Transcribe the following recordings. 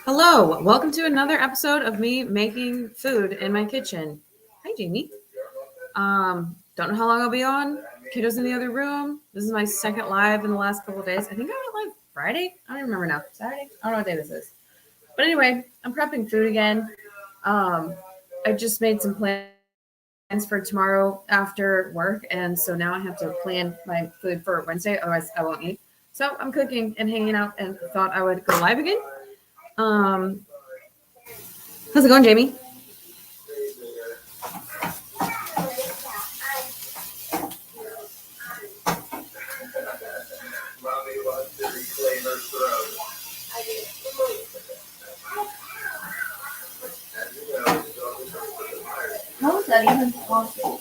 Hello, welcome to another episode of me making food in my kitchen. Hi, Jamie. Don't know how long I'll be on. Kiddos in the other room. This is my second live in the last couple of days. I think I went live Friday. I don't even remember now. Saturday. I don't know what day this is. But anyway, I'm prepping food again. Um, I just made some plans for tomorrow after work, and so now I have to plan my food for Wednesday. Otherwise, I won't eat. So I'm cooking and hanging out, and thought I would go live again. Um, how's it going, Jamie? How is that even possible?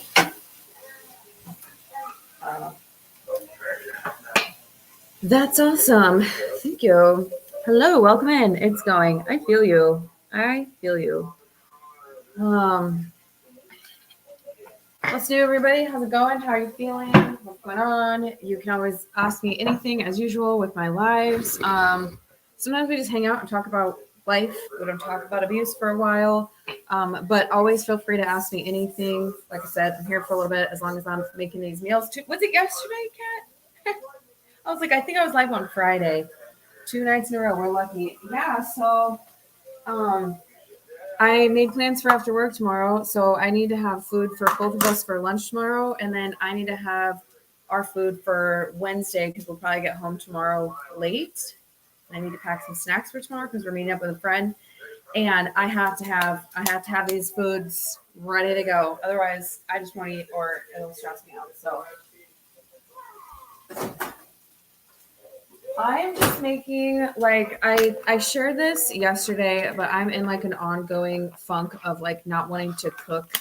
That's awesome. Thank you. Hello, welcome in. It's going. I feel you. I feel you. Um, what's new, everybody? How's it going? How are you feeling? What's going on? You can always ask me anything as usual with my lives. Sometimes we just hang out and talk about life. We don't talk about abuse for a while. But always feel free to ask me anything. Like I said, I'm here for a little bit as long as I'm making these meals. Was it yesterday, Kat? I was like, I think I was live on Friday. 2 nights in a row. We're lucky. Yeah, so um I made plans for after work tomorrow. So I need to have food for both of us for lunch tomorrow, and then I need to have our food for Wednesday because we'll probably get home tomorrow late. I need to pack some snacks for tomorrow because we're meeting up with a friend. And I have to have these foods ready to go. Otherwise I just won't eat or it'll stress me out. So I am just making like I shared this yesterday, but I'm in like an ongoing funk of like not wanting to cook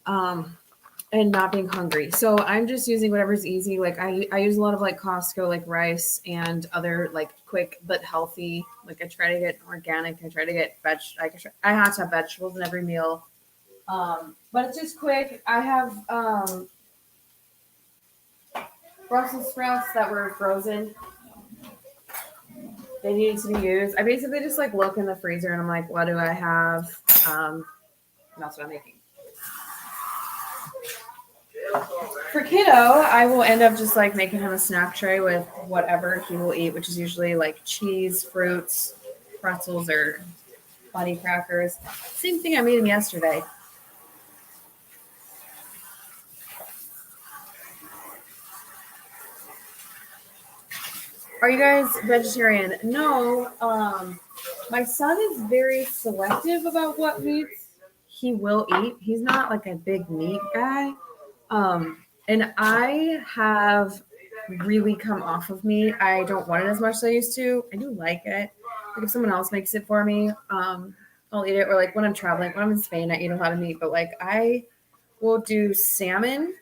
um and not being hungry. So I'm just using whatever's easy. Like I use a lot of like Costco like rice and other like quick but healthy. Like I try to get organic. I try to get I have to have vegetables in every meal. But it's just quick. I have Brussels sprouts that were frozen. They needed to be used. I basically just like look in the freezer and I'm like, what do I have? And that's what I'm making. For kiddo, I will end up just like making him a snack tray with whatever he will eat, which is usually like cheese, fruits, pretzels, or bunny crackers. Same thing I made him yesterday. Are you guys vegetarian? No. My son is very selective about what meats he will eat. He's not like a big meat guy. And I have really come off of meat. I don't want it as much as I used to. I do like it. Like if someone else makes it for me, I'll eat it. Or like when I'm traveling, when I'm in Spain, I eat a lot of meat. But like I will do salmon.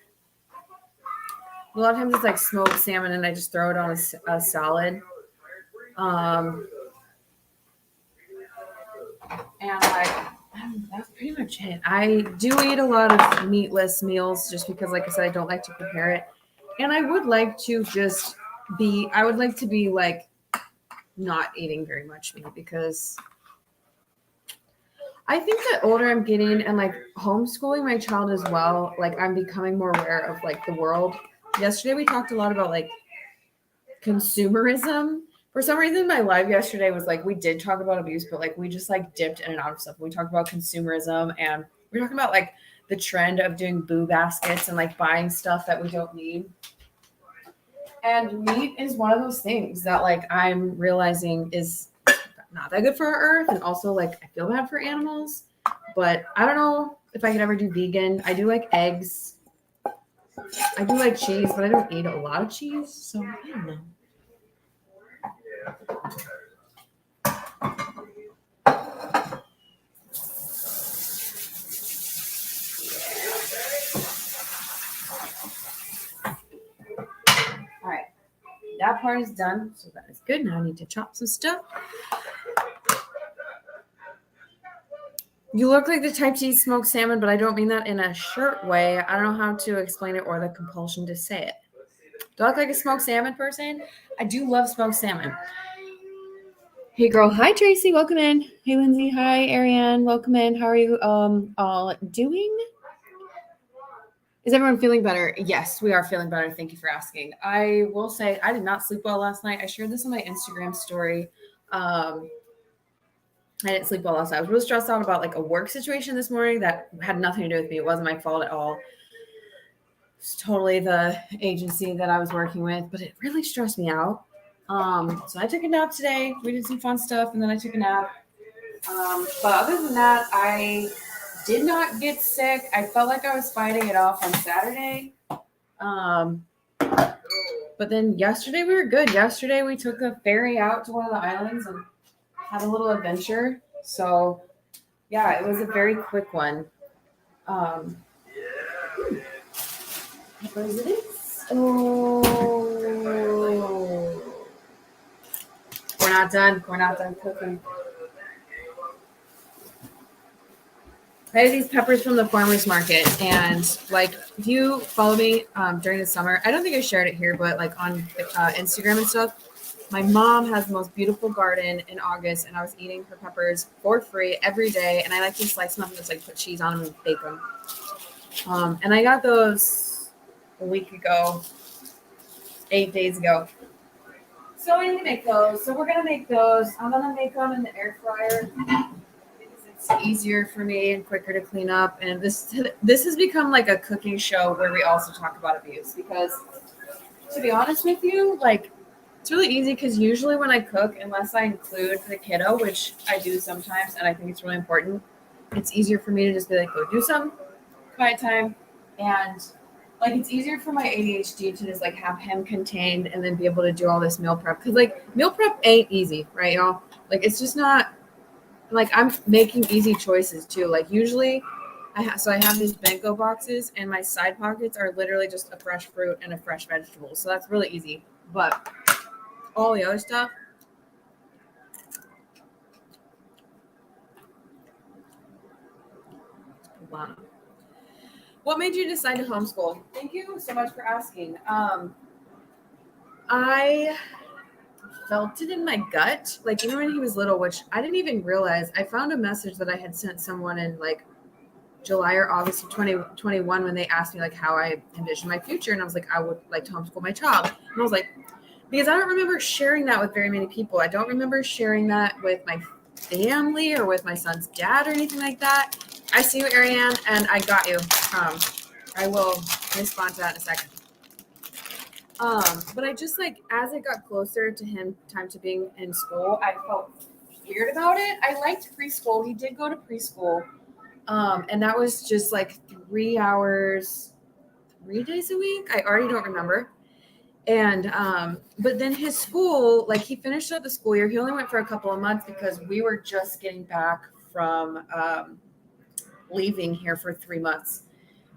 A lot of times it's like smoked salmon, and I just throw it on a salad. Um, and like that's pretty much it. I do eat a lot of meatless meals just because, like I said, I don't like to prepare it. And I would like to just I would like to be like not eating very much meat because I think the older I'm getting and like homeschooling my child as well, like I'm becoming more aware of like the world. Yesterday we talked a lot about like consumerism. For some reason, my live yesterday was like we did talk about abuse, but like we just like dipped in and out of stuff. We talked about consumerism and we're talking about like the trend of doing boo baskets and like buying stuff that we don't need. And meat is one of those things that like I'm realizing is not that good for our earth. And also like I feel bad for animals. But I don't know if I could ever do vegan. I do like eggs. I do like cheese, but I don't eat a lot of cheese. So I don't know. All right. That part is done. So that is good. Now I need to chop some stuff. You look like the type to eat smoked salmon, but I don't mean that in a shirt way. I don't know how to explain it or the compulsion to say it. Do I look like a smoked salmon person? I do love smoked salmon. Hey girl, hi Tracy, welcome in. Hey Lindsay, hi Ariane, welcome in. How are you all doing? Is everyone feeling better? Yes, we are feeling better. Thank you for asking. I will say I did not sleep well last night. I shared this on my Instagram story. I didn't sleep well last night. I was really stressed out about like a work situation this morning that had nothing to do with me. It wasn't my fault at all. It's totally the agency that I was working with, but it really stressed me out. So I took a nap today. We did some fun stuff, and then I took a nap. But other than that, I did not get sick. I felt like I was fighting it off on Saturday. Um, but then yesterday we were good. Yesterday we took a ferry out to one of the islands and had a little adventure. So yeah, it was a very quick one. What is it? Oh, we're not done. We're not done cooking. I had these peppers from the farmer's market, and like if you follow me during the summer, I don't think I shared it here, but like on Instagram and stuff, my mom has the most beautiful garden in August, and I was eating her peppers for free every day, and I like to slice them up and just like put cheese on them and bake them. And I got those a week ago, 8 days ago. So I need to make those. So we're gonna make those. I'm gonna make them in the air fryer. It's easier for me and quicker to clean up. And this has become like a cooking show where we also talk about abuse because, to be honest with you, like it's really easy because usually when I cook, unless I include the kiddo, which I do sometimes, and I think it's really important, it's easier for me to just be like, go do some quiet time, and like it's easier for my ADHD to just like have him contained and then be able to do all this meal prep because like meal prep ain't easy, right, y'all? Like it's just not. Like I'm making easy choices too. Like usually, I have these Benko boxes, and my side pockets are literally just a fresh fruit and a fresh vegetable. So that's really easy. But all the other stuff, wow. What made you decide to homeschool? Thank you so much for asking. I felt it in my gut, like even when he was little, which I didn't even realize. I found a message that I had sent someone in like July or August of 2021 when they asked me like how I envisioned my future. And I was like, I would like to homeschool my child. And I was like, because I don't remember sharing that with very many people. I don't remember sharing that with my family or with my son's dad or anything like that. I see you, Ariane, and I got you. I will respond to that in a second. But I just like as it got closer to him time to being in school, I felt weird about it. I liked preschool. He did go to preschool. And that was just like 3 hours, 3 days a week. I already don't remember. And but then his school, like he finished up the school year. He only went for a couple of months because we were just getting back from leaving here for 3 months.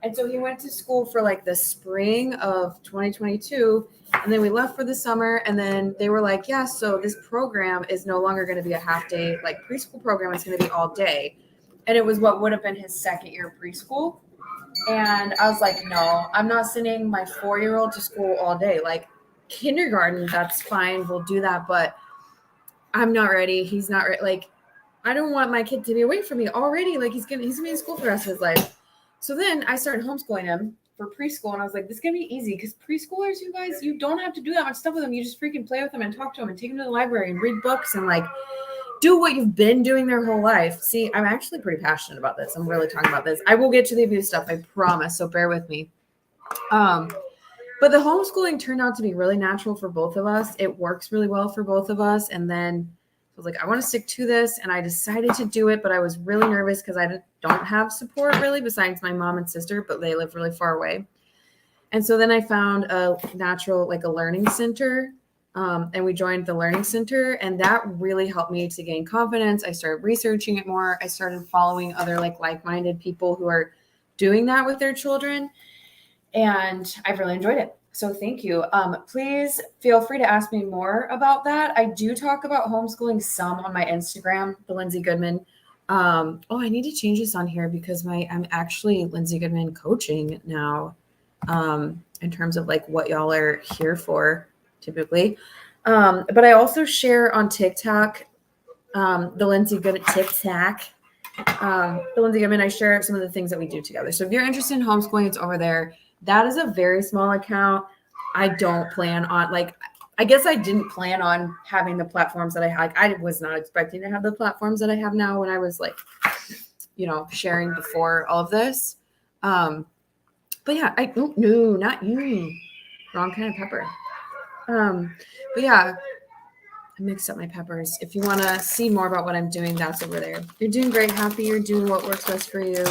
And so he went to school for like the spring of 2022. And then we left for the summer. And then they were like, yeah, so this program is no longer going to be a half day, like preschool program. It's going to be all day. And it was what would have been his second year of preschool. And I was like, no, I'm not sending my 4-year-old to school all day. Like kindergarten, that's fine. We'll do that. But I'm not ready. He's not ready. Like, I don't want my kid to be away from me already. Like he's gonna be in school for the rest of his life. So then I started homeschooling him for preschool, and I was like, this is gonna be easy because preschoolers, you guys, you don't have to do that much stuff with them. You just freaking play with them and talk to them and take them to the library and read books and like do what you've been doing their whole life. See, I'm actually pretty passionate about this. I'm really talking about this. I will get to the abuse stuff, I promise. So bear with me. But the homeschooling turned out to be really natural for both of us. It works really well for both of us. And then I was like, I want to stick to this. And I decided to do it, but I was really nervous because I don't have support really besides my mom and sister, but they live really far away. And so then I found a natural, like a learning center. And we joined the learning center, and that really helped me to gain confidence. I started researching it more. I started following other like-minded people who are doing that with their children. And I've really enjoyed it. So thank you. Please feel free to ask me more about that. I do talk about homeschooling some on my Instagram, the Lindsay Goodman. I need to change this on here because I'm actually Lindsay Goodman coaching now, in terms of like what y'all are here for typically. But I also share on TikTok the Lindsay Good at TikTok. The Lindsay Goodman, I share some of the things that we do together. So if you're interested in homeschooling, it's over there. That is a very small account. I don't plan on I guess I didn't plan on having the platforms that I had. I was not expecting to have the platforms that I have now when I was sharing before all of this. But yeah, no, not you. Wrong kind of pepper. But yeah, I mixed up my peppers. If you want to see more about what I'm doing, that's over there. You're doing great, happy. You're doing what works best for you,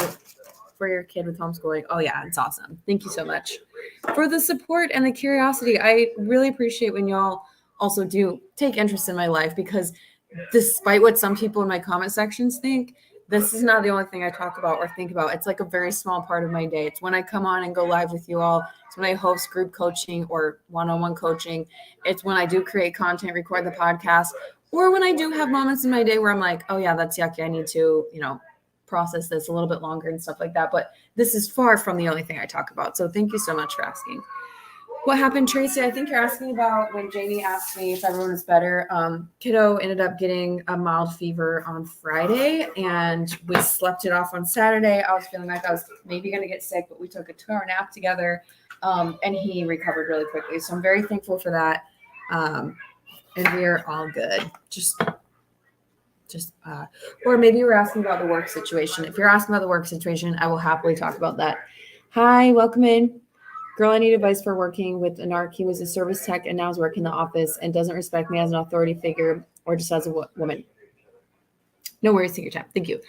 for your kid with homeschooling. Oh yeah, it's awesome. Thank you so much for the support and the curiosity. I really appreciate when y'all also do take interest in my life, because despite what some people in my comment sections think, this is not the only thing I talk about or think about. It's like a very small part of my day. It's when I come on and go live with you all. It's when I host group coaching or one-on-one coaching. It's when I do create content, record the podcast, or when I do have moments in my day where I'm like, oh yeah, that's yucky. I need to, process this a little bit longer and stuff like that. But this is far from the only thing I talk about. So thank you so much for asking. What happened, Tracy? I think you're asking about when Jamie asked me if everyone was better. Kiddo ended up getting a mild fever on Friday, and we slept it off on Saturday. I was feeling like I was maybe going to get sick, but we took a 2-hour nap together, and he recovered really quickly. So I'm very thankful for that. And we're all good. Or maybe you're asking about the work situation. If you're asking about the work situation, I will happily talk about that. Hi, welcome in. Girl, I need advice for working with Anarch. He was a service tech and now is working in the office and doesn't respect me as an authority figure or just as a woman. No worries, take your time. Thank you.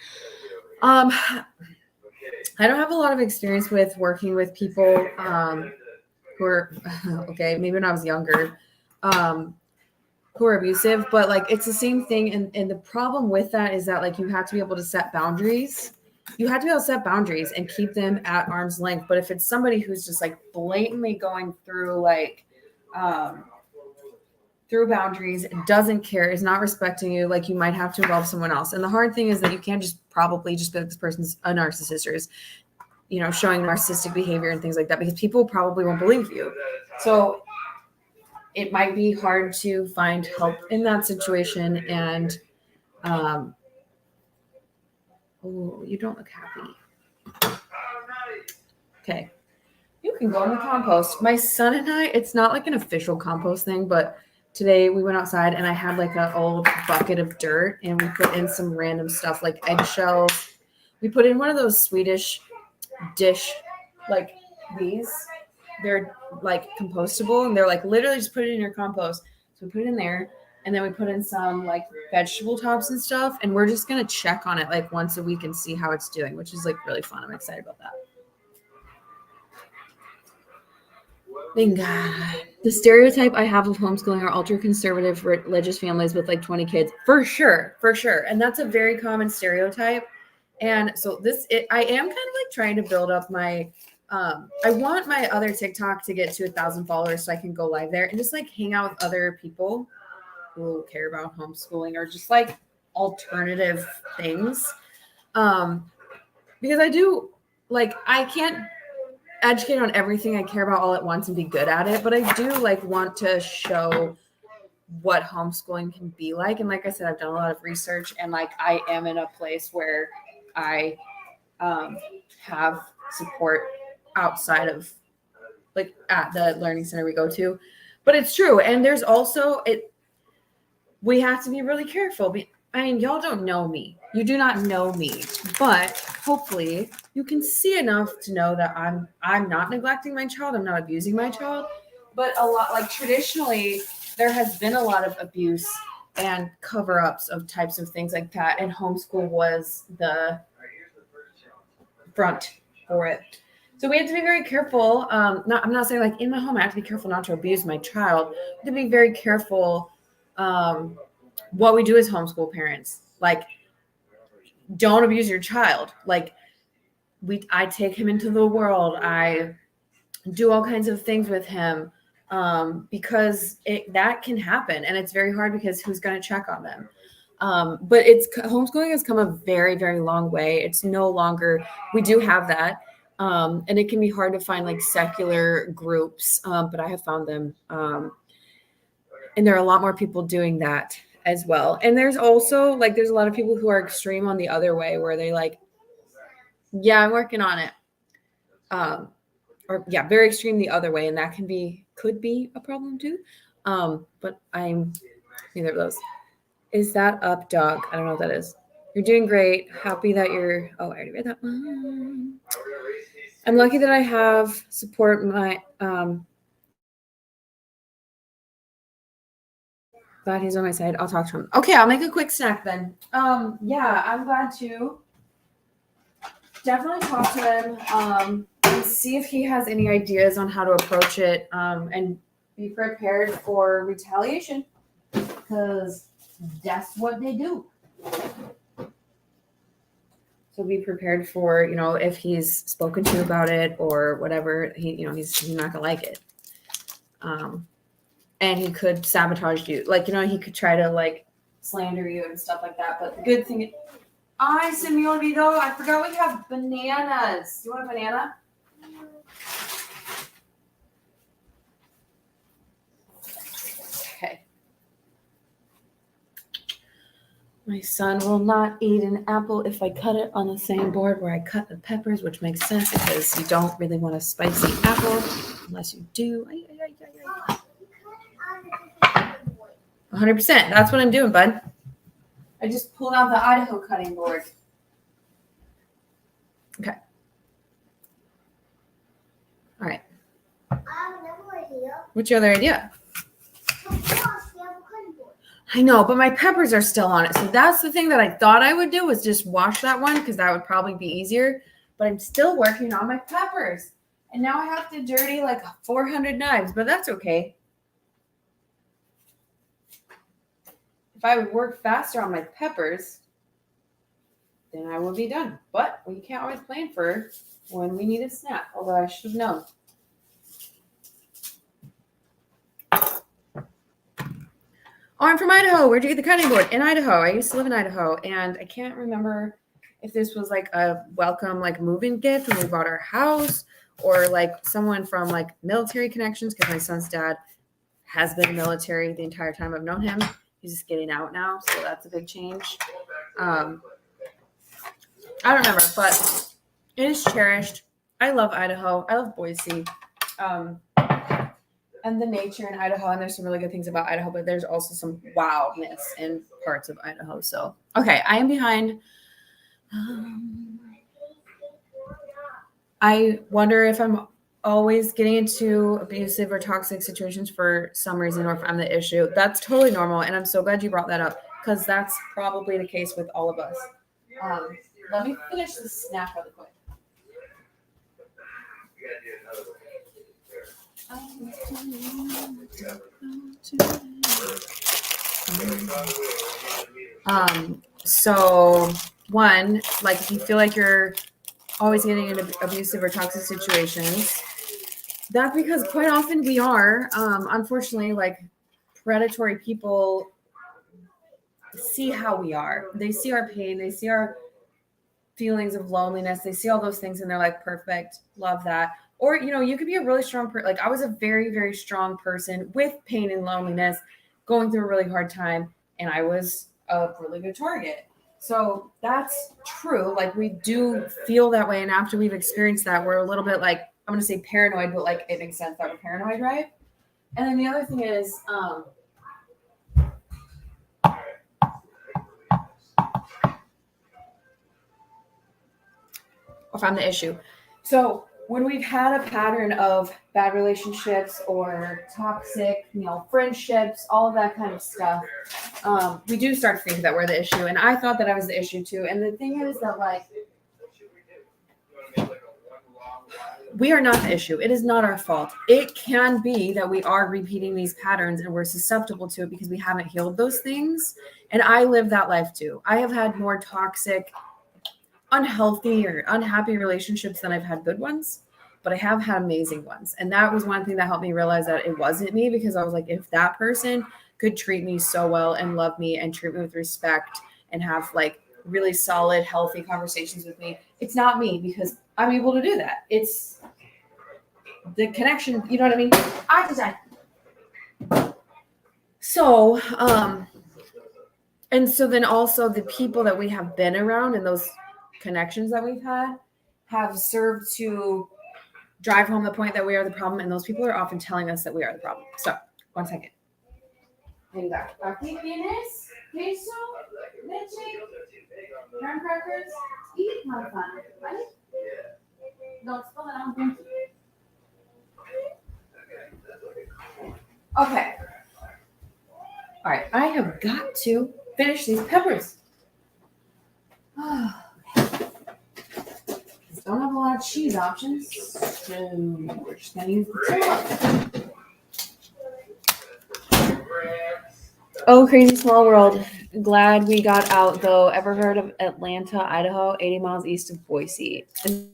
I don't have a lot of experience with working with people who are, okay, maybe when I was younger, who are abusive, but it's the same thing. And the problem with that is that you have to be able to set boundaries. You have to be able to set boundaries and keep them at arm's length. But if it's somebody who's just blatantly going through through boundaries, doesn't care, is not respecting you, you might have to involve someone else. And the hard thing is that you can't just probably just be like, this person's a narcissist or is, showing narcissistic behavior and things like that, because people probably won't believe you. So it might be hard to find help in that situation. And oh, you don't look happy. Okay. You can go in the compost. My son and I, it's not an official compost thing, but today we went outside and I had an old bucket of dirt and we put in some random stuff like eggshells. We put in one of those Swedish dish, these. They're compostable and they're literally just put it in your compost. So we put it in there and then we put in some vegetable tops and stuff. And we're just going to check on it once a week and see how it's doing, which is really fun. I'm excited about that. Thank God. The stereotype I have of homeschooling are ultra conservative religious families with 20 kids. For sure. And that's a very common stereotype. And so I am kind of trying to build up my, I want my other TikTok to get to 1,000 followers so I can go live there and just hang out with other people who care about homeschooling or just alternative things. Because I do I can't educate on everything I care about all at once and be good at it, but I do want to show what homeschooling can be like. And like I said, I've done a lot of research and I am in a place where I have support outside of at the learning center we go to. But it's true. And there's also we have to be really careful. I mean, y'all don't know me. You do not know me, but hopefully you can see enough to know that I'm not neglecting my child. I'm not abusing my child, but a lot traditionally there has been a lot of abuse and cover-ups of types of things like that. And homeschool was the front for it. So we have to be very careful. I'm not saying in my home, I have to be careful not to abuse my child. We have to be very careful what we do as homeschool parents. Don't abuse your child. I take him into the world. I do all kinds of things with him because that can happen. And it's very hard because who's going to check on them? But homeschooling has come a very, very long way. It's no longer, we do have that. And it can be hard to find secular groups, but I have found them. And there are a lot more people doing that. as well. And there's also like there's a lot of people who are extreme on the other way where they like, yeah, I'm working on it. Or yeah, very extreme the other way, and that could be a problem too. But I'm neither of those. Is that up, dog? I don't know what that is. You're doing great. Happy that you're. Oh, I already read that one. I'm lucky that I have support. My glad he's on my side. I'll talk to him. Okay, I'll make a quick snack then. Yeah, I'm glad to definitely talk to him. And see if he has any ideas on how to approach it. And be prepared for retaliation because that's what they do. So be prepared for, if he's spoken to about it or whatever, he's not gonna like it. And he could sabotage you. Like, he could try to like slander you and stuff like that. But the good thing ay, se me olvidó. I forgot we have bananas. You want a banana? Okay. My son will not eat an apple if I cut it on the same board where I cut the peppers, which makes sense because you don't really want a spicy apple unless you do. 100%. That's what I'm doing, bud. I just pulled out the Idaho cutting board. Okay. All right. I have another idea. What's your other idea? I know, but my peppers are still on it. So that's the thing that I thought I would do was just wash that one because that would probably be easier. But I'm still working on my peppers. And now I have to dirty like 400 knives, but that's okay. If I would work faster on my peppers, then I would be done. But we can't always plan for when we need a snack, although I should have known. Oh, I'm from Idaho. Where'd you get the cutting board? In Idaho. I used to live in Idaho, and I can't remember if this was like a welcome, like moving gift when we bought our house, or like someone from like military connections, because my son's dad has been military the entire time I've known him. He's just getting out now, so that's a big change. I don't remember, but it is cherished. I love Idaho. I love Boise. And the nature in Idaho, and there's some really good things about Idaho, but there's also some wildness in parts of Idaho. So, okay, I am behind. I wonder if I'm always getting into abusive or toxic situations for some reason, or if I'm the issue. That's totally normal, and I'm so glad you brought that up because that's probably the case with all of us. Let me finish this snack really quick. So one, like if you feel like you're always getting into abusive or toxic situations, that's because quite often we are. Unfortunately, like predatory people see how we are. They see our pain. They see our feelings of loneliness. They see all those things and they're like, perfect, love that. Or, you could be a really strong person. Like I was a very, very strong person with pain and loneliness, going through a really hard time. And I was a really good target. So that's true. Like we do feel that way. And after we've experienced that, we're a little bit like, I'm going to say paranoid, but like it makes sense that we're paranoid, right? And then the other thing is, if I'm the issue. So when we've had a pattern of bad relationships or toxic, friendships, all of that kind of stuff, we do start to think that we're the issue. And I thought that I was the issue too. And the thing is that like, we are not the issue. It is not our fault. It can be that we are repeating these patterns and we're susceptible to it because we haven't healed those things. And I live that life too. I have had more toxic, unhealthy or unhappy relationships than I've had good ones, but I have had amazing ones. And that was one thing that helped me realize that it wasn't me, because I was like, if that person could treat me so well and love me and treat me with respect and have like really solid, healthy conversations with me, it's not me, because I'm able to do that. It's the connection. You know what I mean? So, And so then also the people that we have been around and those connections that we've had have served to drive home the point that we are the problem. And those people are often telling us that we are the problem. So, 1 second. Venga. Aquí tienes queso, leche, graham crackers, y manzana. ¿Vale? Don't spill it on. Thank you. Okay. All right. I have got to finish these peppers. Don't have a lot of cheese options, so we're just gonna use the tomato. Oh, crazy small world. Glad we got out though. Ever heard of Atlanta, Idaho, 80 miles east of Boise? A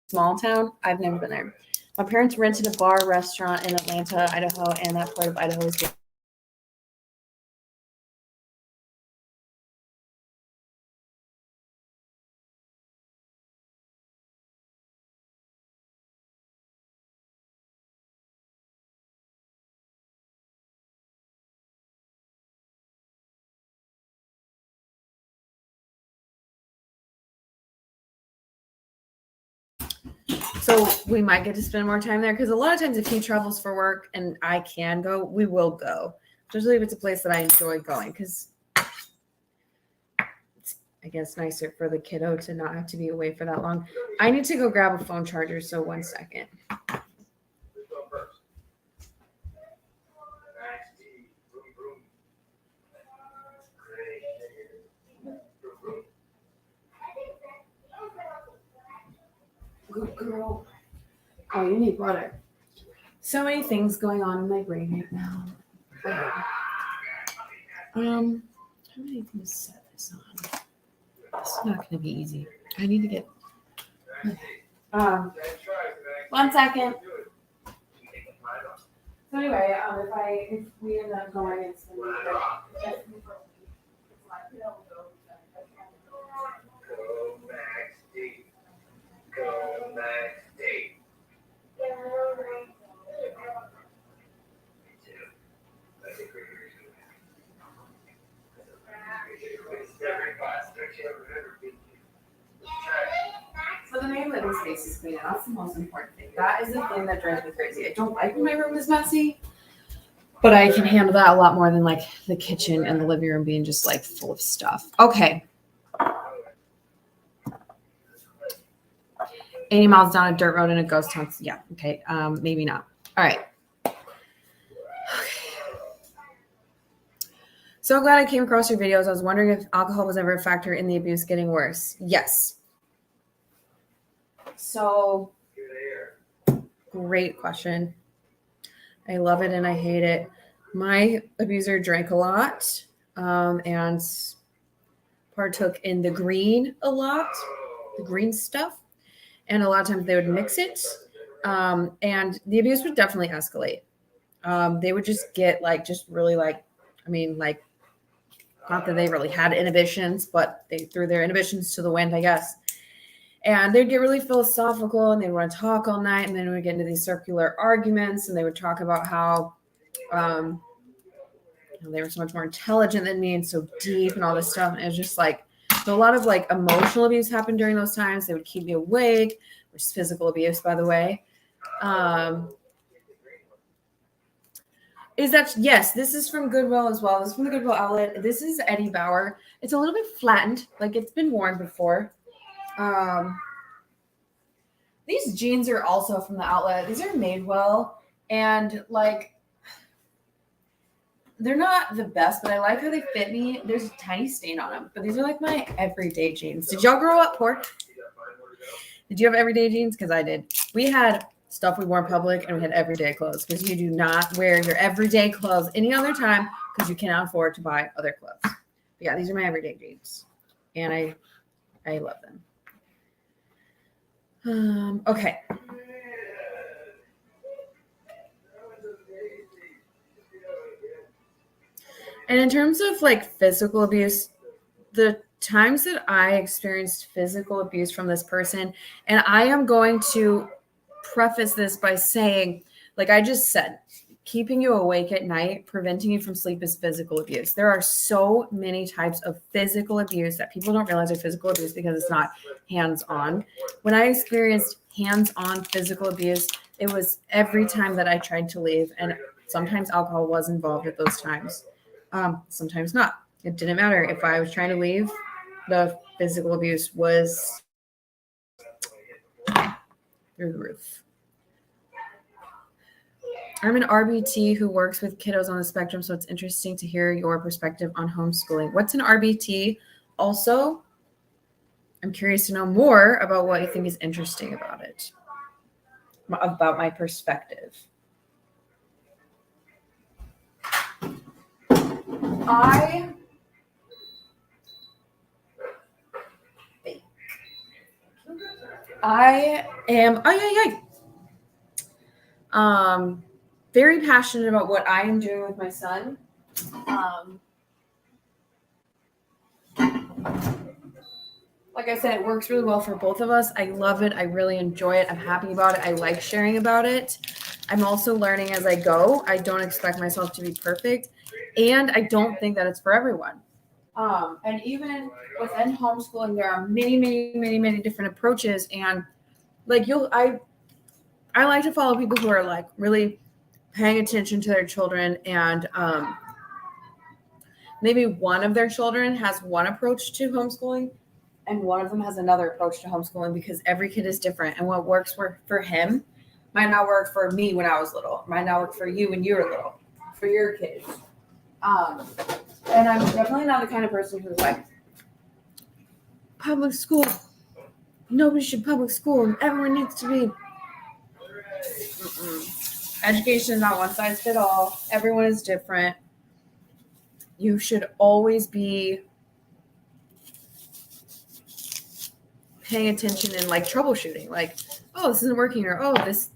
small town? I've never been there. My parents rented a bar restaurant in Atlanta, Idaho, and that part of Idaho is good. So we might get to spend more time there because a lot of times if he travels for work and I can go, we will go. Especially if it's a place that I enjoy going because it's, I guess, nicer for the kiddo to not have to be away for that long. I need to go grab a phone charger, so 1 second. Good girl. Oh, you need butter. So many things going on in my brain right now. How many things to set this on? This is not going to be easy. I need to get. Okay. 1 second. So anyway, if we end up going, it's going to be Go Max D. So the main living space is clean. That's the most important thing. That is the thing that drives me crazy. I don't like when my room is messy, but I can handle that a lot more than like the kitchen and the living room being just like full of stuff. Okay. 80 miles down a dirt road in a ghost town. Yeah. Okay. Maybe not. All right. Okay. So glad I came across your videos. I was wondering if alcohol was ever a factor in the abuse getting worse. Yes. So great question. I love it and I hate it. My abuser drank a lot and partook in the green a lot, the green stuff. And a lot of times they would mix it. And the abuse would definitely escalate. They would just get like, just really like, I mean, like, not that they really had inhibitions, but they threw their inhibitions to the wind, I guess. And they'd get really philosophical and they'd want to talk all night. And then we'd get into these circular arguments and they would talk about how they were so much more intelligent than me and so deep and all this stuff. And it was just like, so a lot of like emotional abuse happened during those times. They would keep me awake, which is physical abuse, by the way. Yes, this is from Goodwill as well. This is from the Goodwill outlet. This is Eddie Bauer. It's a little bit flattened, like it's been worn before. These jeans are also from the outlet. These are made well, and like they're not the best, but I like how they fit me. There's a tiny stain on them, but these are like my everyday jeans. Did y'all grow up poor? Did you have everyday jeans? Because I did. We had stuff we wore in public and we had everyday clothes because you do not wear your everyday clothes any other time because you cannot afford to buy other clothes. But yeah, these are my everyday jeans, and I love them. Okay. And in terms of like physical abuse, the times that I experienced physical abuse from this person, and I am going to preface this by saying, like I just said, keeping you awake at night, preventing you from sleep is physical abuse. There are so many types of physical abuse that people don't realize are physical abuse because it's not hands-on. When I experienced hands-on physical abuse, it was every time that I tried to leave, and sometimes alcohol was involved at those times. Sometimes not. It didn't matter. If I was trying to leave, the physical abuse was through the roof. I'm an RBT who works with kiddos on the spectrum, so it's interesting to hear your perspective on homeschooling. What's an RBT? Also, I'm curious to know more about what you think is interesting about it, about my perspective. I am very passionate about what I am doing with my son. Like I said, it works really well for both of us. I love it. I really enjoy it. I'm happy about it. I like sharing about it. I'm also learning as I go. I don't expect myself to be perfect. And I don't think that it's for everyone. And even within homeschooling, there are many different approaches. And like I like to follow people who are like really paying attention to their children, and maybe one of their children has one approach to homeschooling and one of them has another approach to homeschooling, because every kid is different, and what works for him might not work for me when I was little, might not work for you when you were little, for your kids. And I'm definitely not the kind of person who's like, public school, nobody should public school, everyone needs to be. Education is not one size fits all. Everyone is different. You should always be paying attention and like troubleshooting, like, oh, this isn't working, or oh, this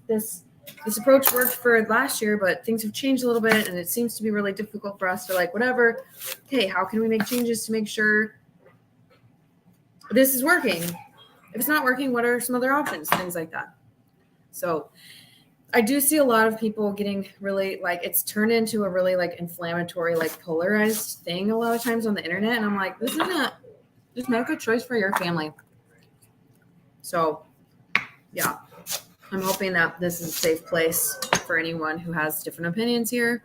approach worked for last year, but things have changed a little bit and it seems to be really difficult for us to like whatever. Okay, how can we make changes to make sure this is working? If it's not working, what are some other options? Things like that. So I do see a lot of people getting really like, it's turned into a really like inflammatory, like polarized thing a lot of times on the internet. And I'm like, this isn't, just make a choice for your family. So yeah, I'm hoping that this is a safe place for anyone who has different opinions here.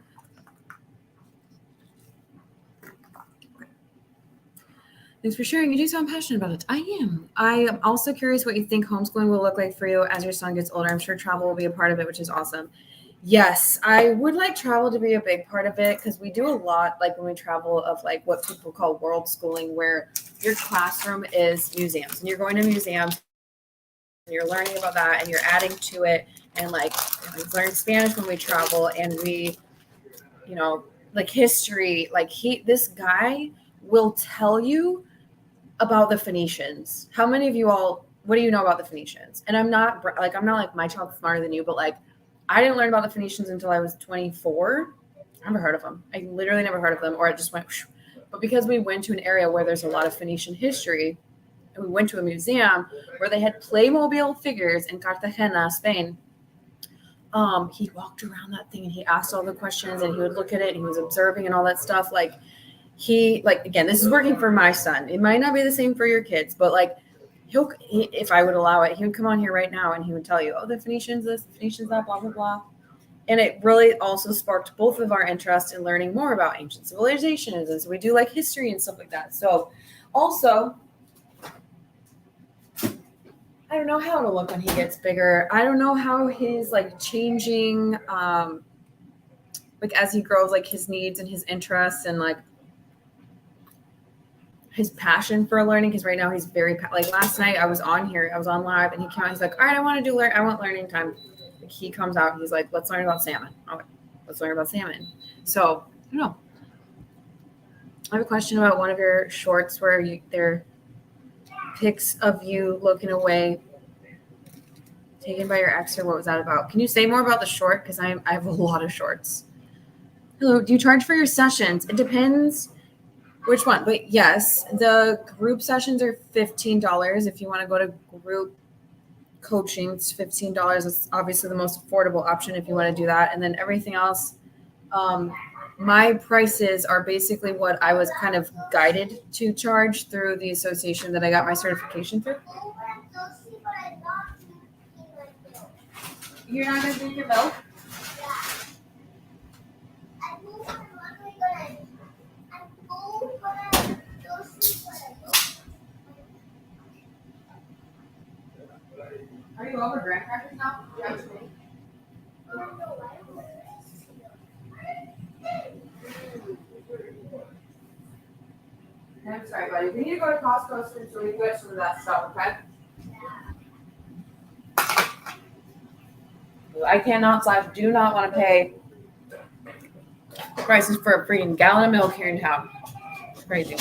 Thanks for sharing. You do sound passionate about it. I am. I am also curious what you think homeschooling will look like for you as your son gets older. I'm sure travel will be a part of it, which is awesome. Yes, I would like travel to be a big part of it, because we do a lot, like when we travel, of like what people call world schooling, where your classroom is museums and you're going to museums and you're learning about that and you're adding to it. And like, we learn Spanish when we travel, and we, like history, like this guy will tell you about the Phoenicians. How many of you all, what do you know about the Phoenicians? And I'm not like my child's smarter than you, but like I didn't learn about the Phoenicians until I was 24. I never heard of them. I literally never heard of them, or I just went, whoosh. But because we went to an area where there's a lot of Phoenician history, and we went to a museum where they had Playmobil figures in Cartagena, Spain, he walked around that thing and he asked all the questions and he would look at it and he was observing and all that stuff. Like again, this is working for my son. It might not be the same for your kids, but like if I would allow it, he would come on here right now and he would tell you, oh, the Phoenicians this, the Phoenicians that, blah, blah, blah. And it really also sparked both of our interest in learning more about ancient civilizations. And so we do like history and stuff like that. So also, I don't know how it'll look when he gets bigger. I don't know how his like changing, like as he grows, like his needs and his interests and like his passion for learning. Because right now he's very, like last night I was on live and he came out, he's like, all right, I want learning time. Like he comes out and he's like, let's learn about salmon. Okay, let's learn about salmon. So I don't know. I have a question about one of your shorts where they're pics of you looking away, taken by your ex, or what was that about? Can you say more about the short? Because I have a lot of shorts. Hello, do you charge for your sessions? It depends which one. But yes, the group sessions are $15. If you want to go to group coaching. It's $15. It's obviously the most affordable option if you want to do that. And then everything else, my prices are basically what I was kind of guided to charge through the association that I got my certification through. Oh, I'm thirsty, but I'm not drinking my milk. You're not going to drink your milk? Yeah. I know I'm not gonna. I'm full, but I'm thirsty, but I don't. Are you over graham crackers now? I don't know why. I'm sorry, buddy. We need to go to Costco soon so we can get some of that stuff, okay? I cannot / do not want to pay prices for a freaking gallon of milk here in town. It's crazy.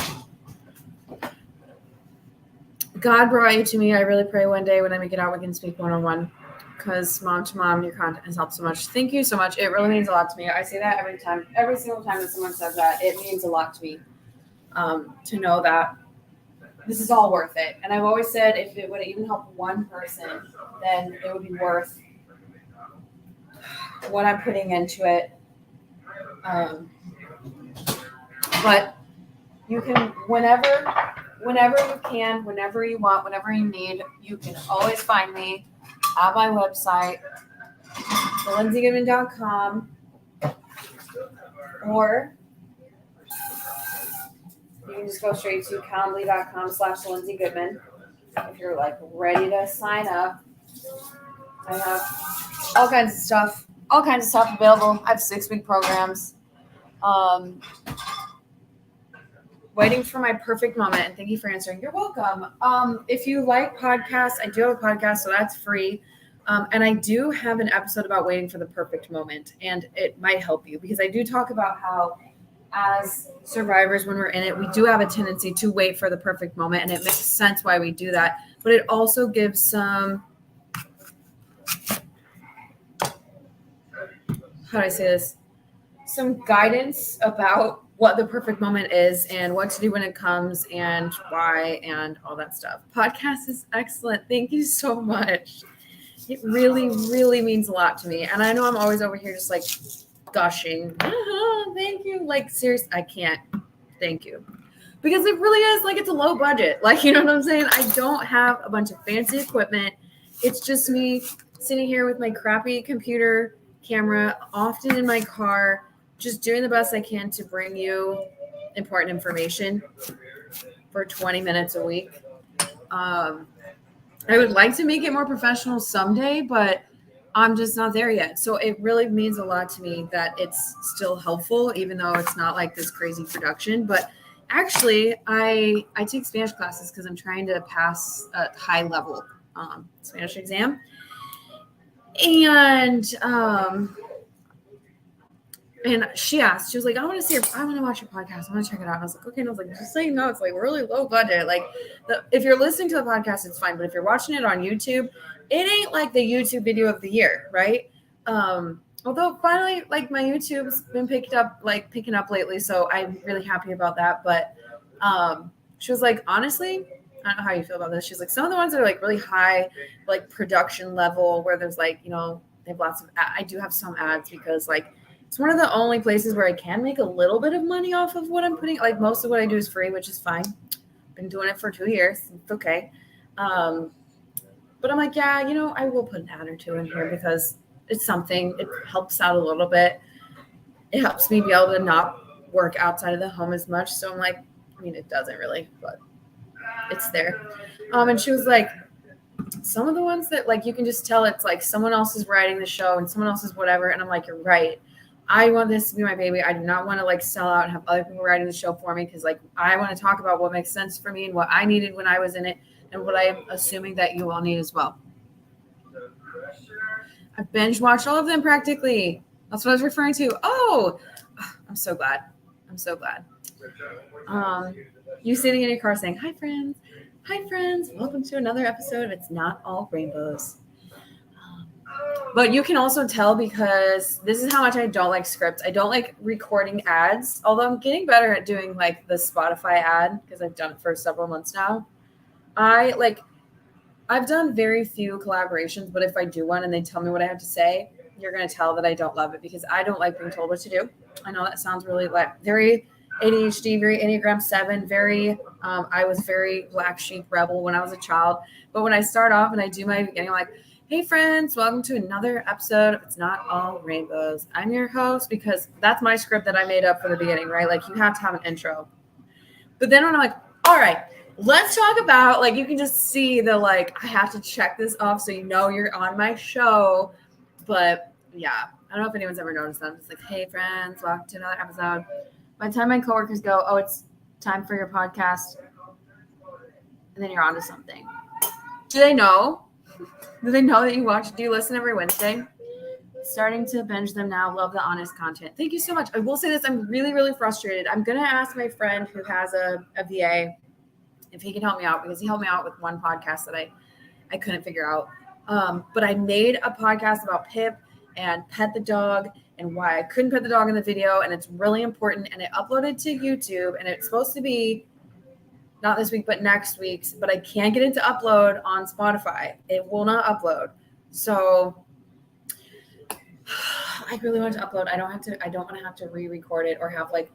God brought you to me. I really pray one day when I make it out, we can speak one-on-one. Because mom to mom, your content has helped so much. Thank you so much. It really means a lot to me. I say that every single time that someone says that. It means a lot to me to know that this is all worth it. And I've always said if it would even help one person, then it would be worth what I'm putting into it. But you can, whenever you can, whenever you want, whenever you need, you can always find me at my website, thelindsaygoodman.com, or you can just go straight to calendly.com/LindsayGoodman. If you're like ready to sign up, I have all kinds of stuff available. I have 6-week programs. Waiting for my perfect moment, and thank you for answering. You're welcome. If you like podcasts, I do have a podcast, so that's free. And I do have an episode about waiting for the perfect moment, and it might help you because I do talk about how as survivors, when we're in it, we do have a tendency to wait for the perfect moment, and it makes sense why we do that. But it also gives some, how do I say this? Some guidance about what the perfect moment is and what to do when it comes and why and all that stuff. Podcast is excellent. Thank you so much. It really, really means a lot to me. And I know I'm always over here just like gushing. Thank you. Like, seriously, I can't. Thank you. Because it really is like it's a low budget. Like, you know what I'm saying? I don't have a bunch of fancy equipment. It's just me sitting here with my crappy computer camera, often in my car, just doing the best I can to bring you important information for 20 minutes a week. I would like to make it more professional someday, but I'm just not there yet. So it really means a lot to me that it's still helpful, even though it's not like this crazy production. But actually, I take Spanish classes because I'm trying to pass a high level Spanish exam. And she asked, she was like, I want to watch your podcast. I want to check it out. And I was like, okay. And I was like, just so you know, it's like really low budget. Like if you're listening to the podcast, it's fine. But if you're watching it on YouTube, it ain't like the YouTube video of the year. Right. Although finally, like my YouTube's been picking up lately. So I'm really happy about that. But she was like, honestly, I don't know how you feel about this. She's like, some of the ones that are like really high, like production level where there's like, you know, they have lots of, I do have some ads because like, it's one of the only places where I can make a little bit of money off of what I'm putting. Like most of what I do is free, which is fine. Been doing it for 2 years. It's okay. But I'm like, yeah, you know, I will put an ad or two in here because it's something. It helps out a little bit. It helps me be able to not work outside of the home as much. So I'm like, I mean, it doesn't really, but it's there. And she was like, some of the ones that like you can just tell it's like someone else is writing the show and someone else is whatever. And I'm like, you're right. I want this to be my baby. I do not want to like sell out and have other people writing the show for me because like I want to talk about what makes sense for me and what I needed when I was in it and what I'm assuming that you all need as well. I binge watched all of them practically. That's what I was referring to. Oh, I'm so glad. I'm so glad. You sitting in your car saying, hi friends. Hi friends. Welcome to another episode of It's Not All Rainbows. But you can also tell because this is how much I don't like scripts. I don't like recording ads, although I'm getting better at doing like the Spotify ad because I've done it for several months now. I like I've done very few collaborations, but if I do one and they tell me what I have to say, you're going to tell that I don't love it because I don't like being told what to do. I know that sounds really like very ADHD, very Enneagram 7, very, I was very black sheep rebel when I was a child. But when I start off and I do my beginning, I'm like, hey friends, welcome to another episode of It's Not All Rainbows. I'm your host because that's my script that I made up for the beginning, right? Like you have to have an intro. But then when I'm like, all right, let's talk about, like, you can just see the, like, I have to check this off so you know you're on my show. But yeah, I don't know if anyone's ever noticed that. I'm just like, hey friends, welcome to another episode. By the time my coworkers go, oh, it's time for your podcast, and then you're on to something. Do they know? Do they know that do you listen every Wednesday? Starting to binge them now. Love the honest content. Thank you so much. I will say this. I'm really, really frustrated. I'm going to ask my friend who has a VA if he can help me out because he helped me out with one podcast that I couldn't figure out. But I made a podcast about Pip and Pet the Dog and why I couldn't pet the dog in the video. And it's really important. And it uploaded to YouTube and it's supposed to be not this week, but next week's, but I can't get it to upload on Spotify. It will not upload. So I really want to upload. I don't want to have to re-record it or have like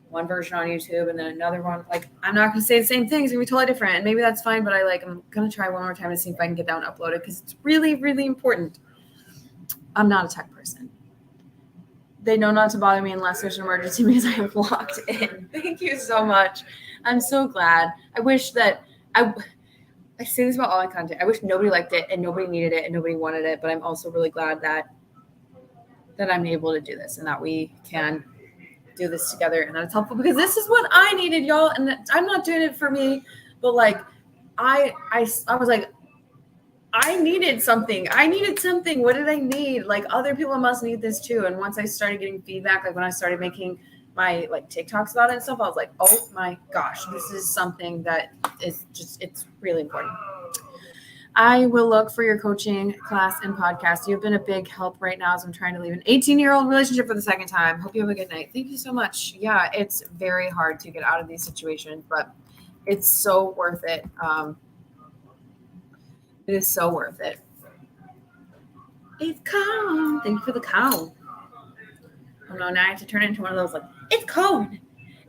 one version on YouTube and then another one. Like I'm not going to say the same thing. It's going to be totally different. And maybe that's fine, but I'm going to try one more time to see if I can get that one uploaded because it's really, really important. I'm not a tech person. They know not to bother me unless there's an emergency because I am locked in. Thank you so much. I'm so glad. I wish that I say this about all my content. I wish nobody liked it and nobody needed it and nobody wanted it, but I'm also really glad that I'm able to do this and that we can do this together and that it's helpful because this is what I needed, y'all. And I'm not doing it for me, but like I was like, I needed something. What did I need? Like other people must need this too. And once I started getting feedback, like when I started making my like TikToks about it and stuff, I was like, oh my gosh, this is something that is just, it's really important. I will look for your coaching class and podcast. You've been a big help right now as I'm trying to leave an 18-year-old relationship for the second time. Hope you have a good night. Thank you so much. Yeah, it's very hard to get out of these situations, but it's so worth it. It is so worth it. It's cold. Thank you for the cow. Oh no, now I have to turn it into one of those like, it's cold.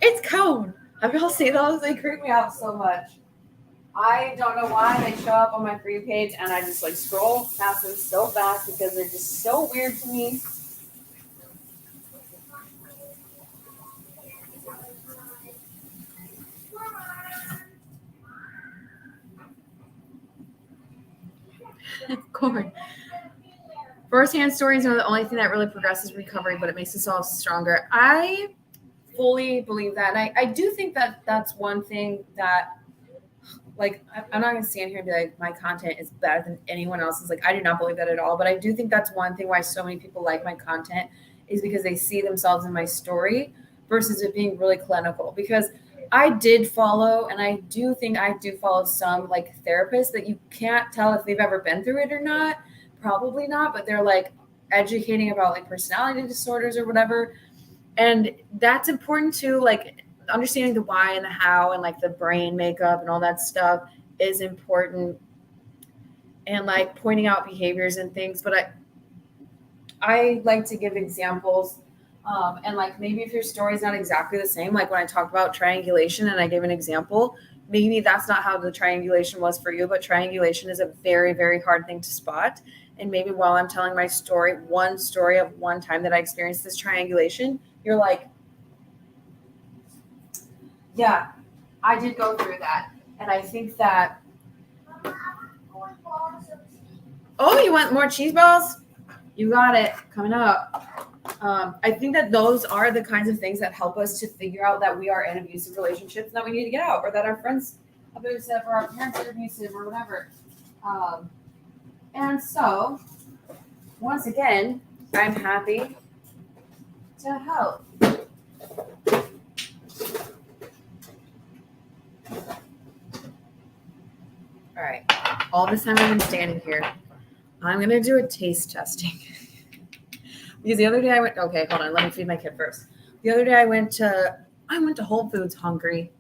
It's cold. Have y'all seen those? They creep me out so much. I don't know why they show up on my free page and I just like scroll past them so fast because they're just so weird to me. Corn. First-hand stories are the only thing that really progresses recovery, but it makes us all stronger. I fully believe that. And I do think that that's one thing that, like, I'm not going to stand here and be like, my content is better than anyone else's. Like, I do not believe that at all. But I do think that's one thing why so many people like my content is because they see themselves in my story versus it being really clinical. Because I did follow, and I do think I do follow some, like, therapists that you can't tell if they've ever been through it or not. Probably not, but they're like educating about like personality disorders or whatever. And that's important too. Like understanding the why and the how and like the brain makeup and all that stuff is important. And like pointing out behaviors and things. But I like to give examples. And like maybe if your story is not exactly the same, like when I talked about triangulation and I gave an example, maybe that's not how the triangulation was for you, but triangulation is a very, very hard thing to spot. And maybe while I'm telling my story, one story of one time that I experienced this triangulation, you're like, yeah, I did go through that. And I think that, oh, you want more cheese balls? You got it coming up. I think that those are the kinds of things that help us to figure out that we are in abusive relationships and that we need to get out, or that our friends are abusive or our parents are abusive or whatever. And so, once again, I'm happy to help. All right. All this time I've been standing here, I'm going to do a taste testing. Because the other day okay, hold on. Let me feed my kid first. The other day I went to Whole Foods hungry.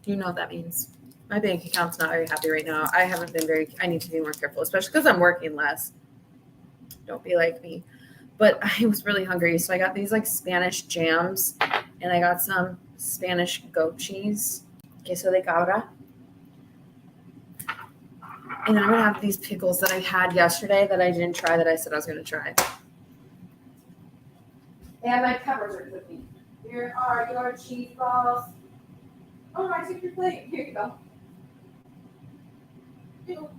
You know what that means. My bank account's not very happy right now. I need to be more careful, especially because I'm working less. Don't be like me. But I was really hungry, so I got these like Spanish jams, and I got some Spanish goat cheese, queso de cabra. And then I'm gonna have these pickles that I had yesterday that I didn't try that I said I was gonna try. And my peppers are cooking. Here are your cheese balls. Oh, I took your plate. Here you go. All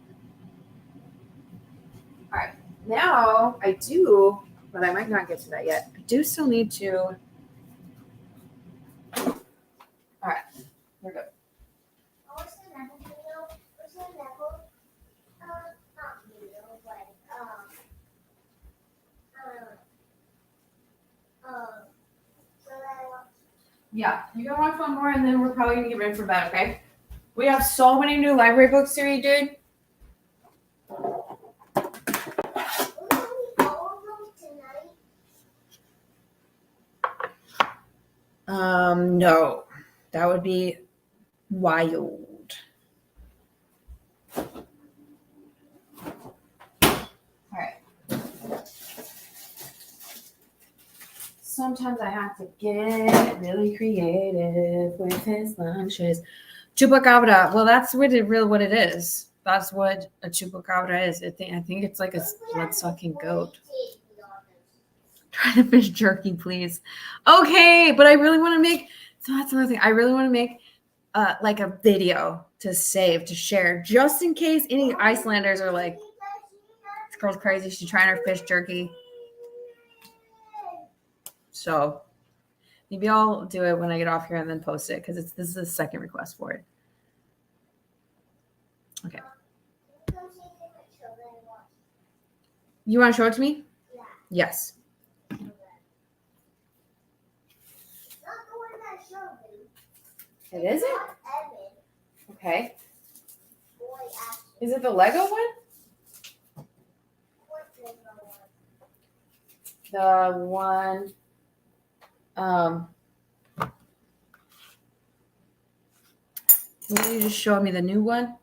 right. Now I do, but I might not get to that yet. I do still need to. All right. We're good. What's the next video? What's the level? Not video, but so that Yeah, you can watch one more, and then we're probably gonna get ready for bed. Okay. We have so many new library books to read, dude. all of them tonight. No, that would be wild. All right. Sometimes I have to get really creative with his lunches. Chupacabra. Well, that's what it is. That's what a chupacabra is. I think it's like a blood-sucking goat. Try to fish jerky, please. Okay, but I really want to make. So that's another thing. I really want to make like a video to save, to share, just in case any Icelanders are like, this girl's crazy. She's trying her fish jerky. So maybe I'll do it when I get off here and then post it because this is the second request for it. Okay. You want to show it to me? Yeah. Yes. Not the one that showed me. It isn't? Not Evan. Okay. Boy, actually. Is it the Lego one? What is the one? The one. Will you just show me the new one?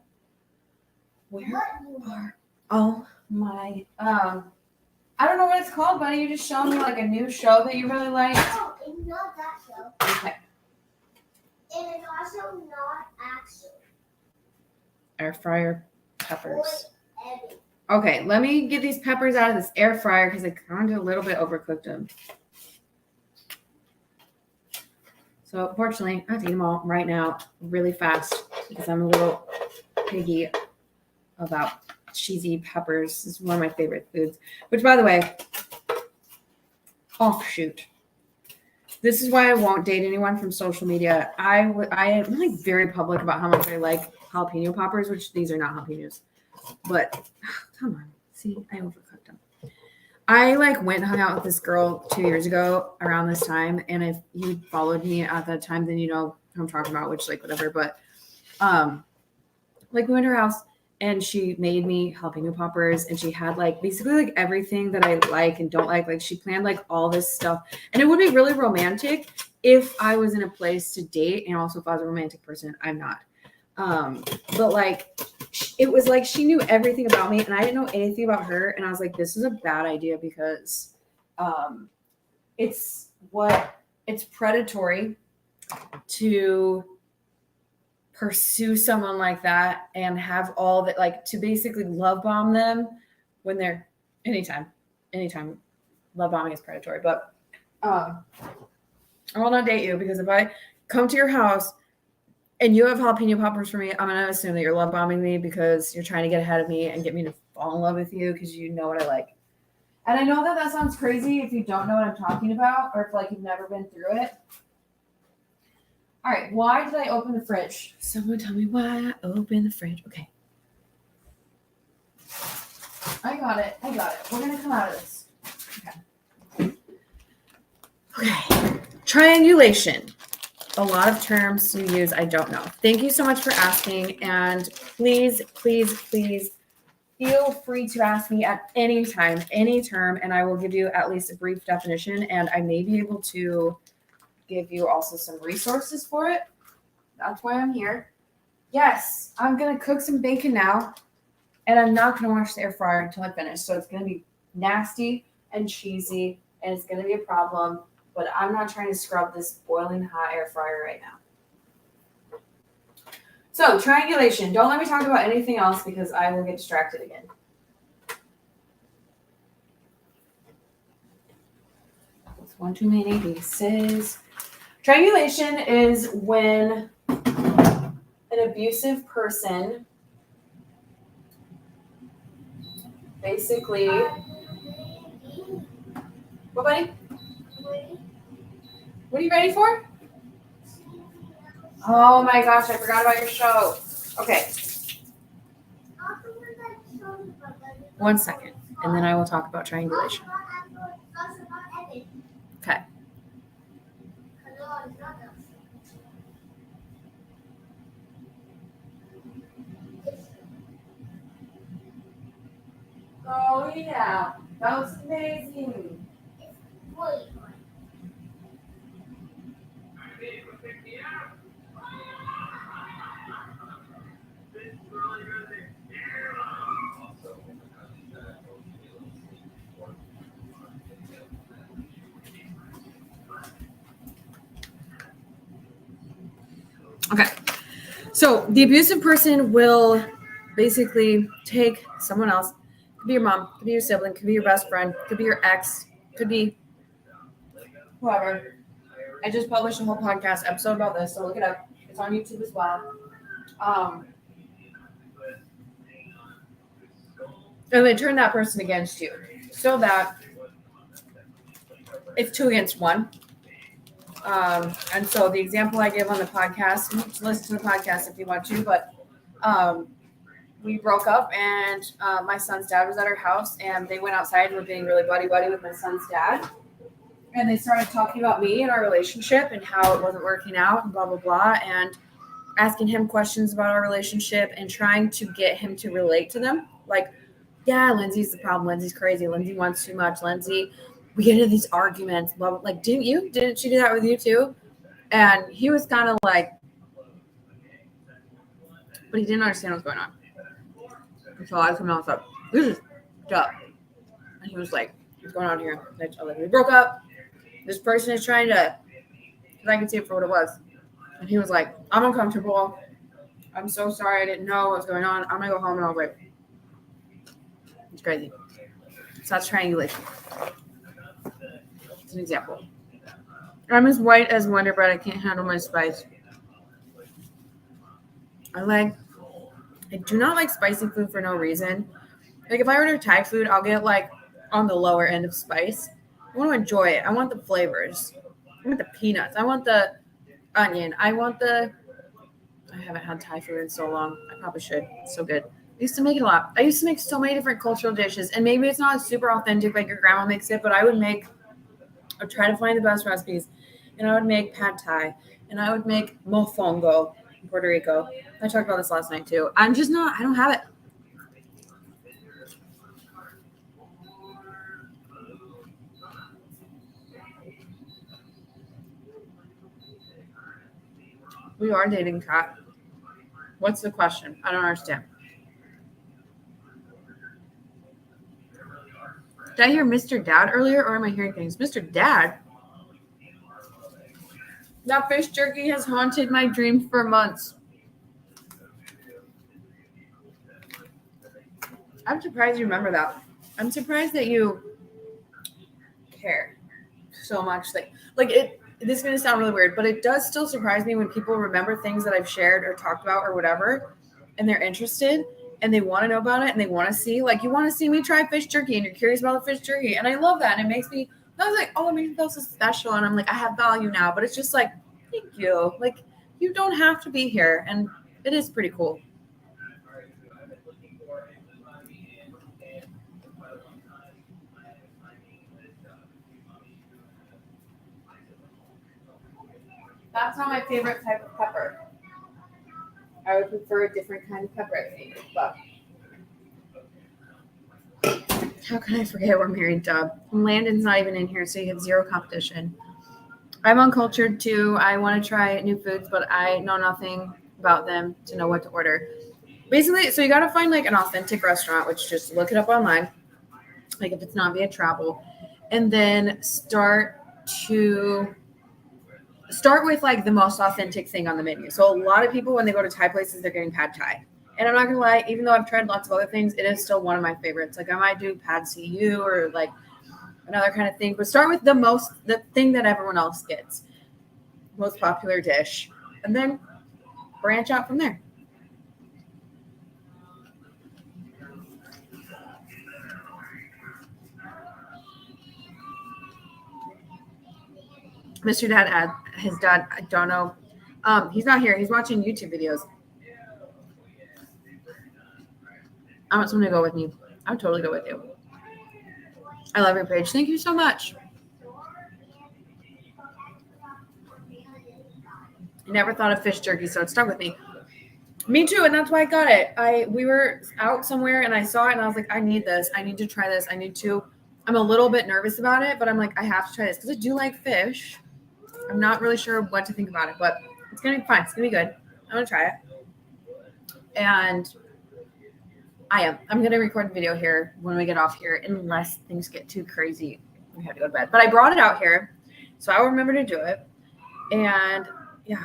Where What you are all my I don't know what it's called, buddy. You just showed me like a new show that you really liked. No, it's not that show. Okay. And it's also not actual. Air fryer peppers. Boy, Evan. Okay, let me get these peppers out of this air fryer because I kind of a little bit overcooked them. So unfortunately, I have to eat them all right now, really fast, because I'm a little piggy about cheesy peppers. This is one of my favorite foods. Which, by the way, offshoot. This is why I won't date anyone from social media. I am like very public about how much I like jalapeno poppers, which these are not jalapenos. But come on, see, I overcooked them. I like went and hung out with this girl 2 years ago around this time, and if you followed me at that time, then you know who I'm talking about, which like whatever. But like we went to her house and she made me jalapeno poppers, and she had like basically like everything that I like and don't like. Like she planned like all this stuff, and it would be really romantic if I was in a place to date, and also if I was a romantic person. I'm not. But like it was like she knew everything about me and I didn't know anything about her, and I was like, this is a bad idea because it's predatory to pursue someone like that and have all that, like to basically love bomb them when they're anytime love bombing is predatory. But I will not date you because if I come to your house and you have jalapeno poppers for me, I'm going to assume that you're love bombing me because you're trying to get ahead of me and get me to fall in love with you because you know what I like. And I know that that sounds crazy if you don't know what I'm talking about or if like you've never been through it. All right, why did I open the fridge? Someone tell me why I opened the fridge. Okay. I got it. We're going to come out of this. Okay. Triangulation. A lot of terms to use, I don't know. Thank you so much for asking. And please, please, please feel free to ask me at any time, any term, and I will give you at least a brief definition. And I may be able to give you also some resources for it. That's why I'm here. Yes, I'm gonna cook some bacon now, and I'm not gonna wash the air fryer until I finish. So it's gonna be nasty and cheesy, and it's gonna be a problem. But I'm not trying to scrub this boiling hot air fryer right now. So triangulation. Don't let me talk about anything else because I will get distracted again. That's one too many pieces. Triangulation is when an abusive person basically. What, buddy? What are you ready for? Oh my gosh, I forgot about your show. Okay, 1 second, and then I will talk about triangulation. Okay. Oh yeah, that was amazing. Okay, so the abusive person will basically take someone else. Could be your mom, could be your sibling, could be your best friend, could be your ex, could be whoever. I just published a whole podcast episode about this, so look it up. It's on YouTube as well. And they turn that person against you, so that it's 2 against 1. And so the example I give on the podcast, listen to the podcast if you want to, but we broke up and my son's dad was at our house and they went outside and were being really buddy-buddy with my son's dad. And they started talking about me and our relationship and how it wasn't working out and blah, blah, blah, and asking him questions about our relationship and trying to get him to relate to them. Like, yeah, Lindsay's the problem. Lindsay's crazy. Lindsay wants too much. Lindsay, we get into these arguments, blah, blah. Like, didn't she do that with you too? And he was kind of like, but he didn't understand what was going on. So I come out and said, this is up. And he was like, what's going on here? And I was like, we broke up. This person is trying to, because I could see it for what it was. And he was like, I'm uncomfortable. I'm so sorry. I didn't know what was going on. I'm going to go home. And I was like, it's crazy. So that's triangulation. It's an example. I'm as white as Wonder Bread. I can't handle my spice. I do not like spicy food for no reason. Like if I order Thai food, I'll get like on the lower end of spice. I want to enjoy it. I want the flavors. I want the peanuts. I want the onion. I haven't had Thai food in so long. I probably should. It's so good. I used to make it a lot. I used to make so many different cultural dishes, and maybe it's not super authentic like your grandma makes it, but I would try to find the best recipes, and I would make pad Thai, and I would make mofongo in Puerto Rico. I talked about this last night too. I don't have it. We are dating, Kat. What's the question? I don't understand. Did I hear Mr. Dad earlier, or am I hearing things? Mr. Dad? That fish jerky has haunted my dreams for months. I'm surprised you remember that. I'm surprised that you care so much. This is going to sound really weird, but it does still surprise me when people remember things that I've shared or talked about or whatever, and they're interested and they want to know about it and they want to see, like, you want to see me try fish jerky and you're curious about the fish jerky. And I love that. And it makes me, I was like, oh, it makes me feel so special. And I'm like, I have value now, but it's just like, thank you. Like, you don't have to be here. And it is pretty cool. That's not my favorite type of pepper. I would prefer a different kind of pepper, I think. But how can I forget we're married, Dub? Landon's not even in here, so you have zero competition. I'm uncultured too. I want to try new foods, but I know nothing. about them to know what to order. Basically, so you got to find like an authentic restaurant, which just look it up online, like if it's not via travel, and then start with like the most authentic thing on the menu. So a lot of people, when they go to Thai places, they're getting pad Thai. And I'm not gonna lie, even though I've tried lots of other things, it is still one of my favorites. Like I might do pad CU or like another kind of thing, but start with the thing that everyone else gets, most popular dish, and then branch out from there. Mr. Dad, his dad, I don't know. He's not here. He's watching YouTube videos. I want someone to go with me. I would totally go with you. I love your page. Thank you so much. I never thought of fish jerky, so it stuck with me. Me too, and that's why I got it. We were out somewhere and I saw it and I was like, I need this. I need to try this. I'm a little bit nervous about it, but I'm like, I have to try this because I do like fish. I'm not really sure what to think about it, but it's gonna be fine. It's gonna be good. I'm gonna try it. And I'm gonna record the video here when we get off here, unless things get too crazy. We have to go to bed. But I brought it out here, so I'll remember to do it. And yeah,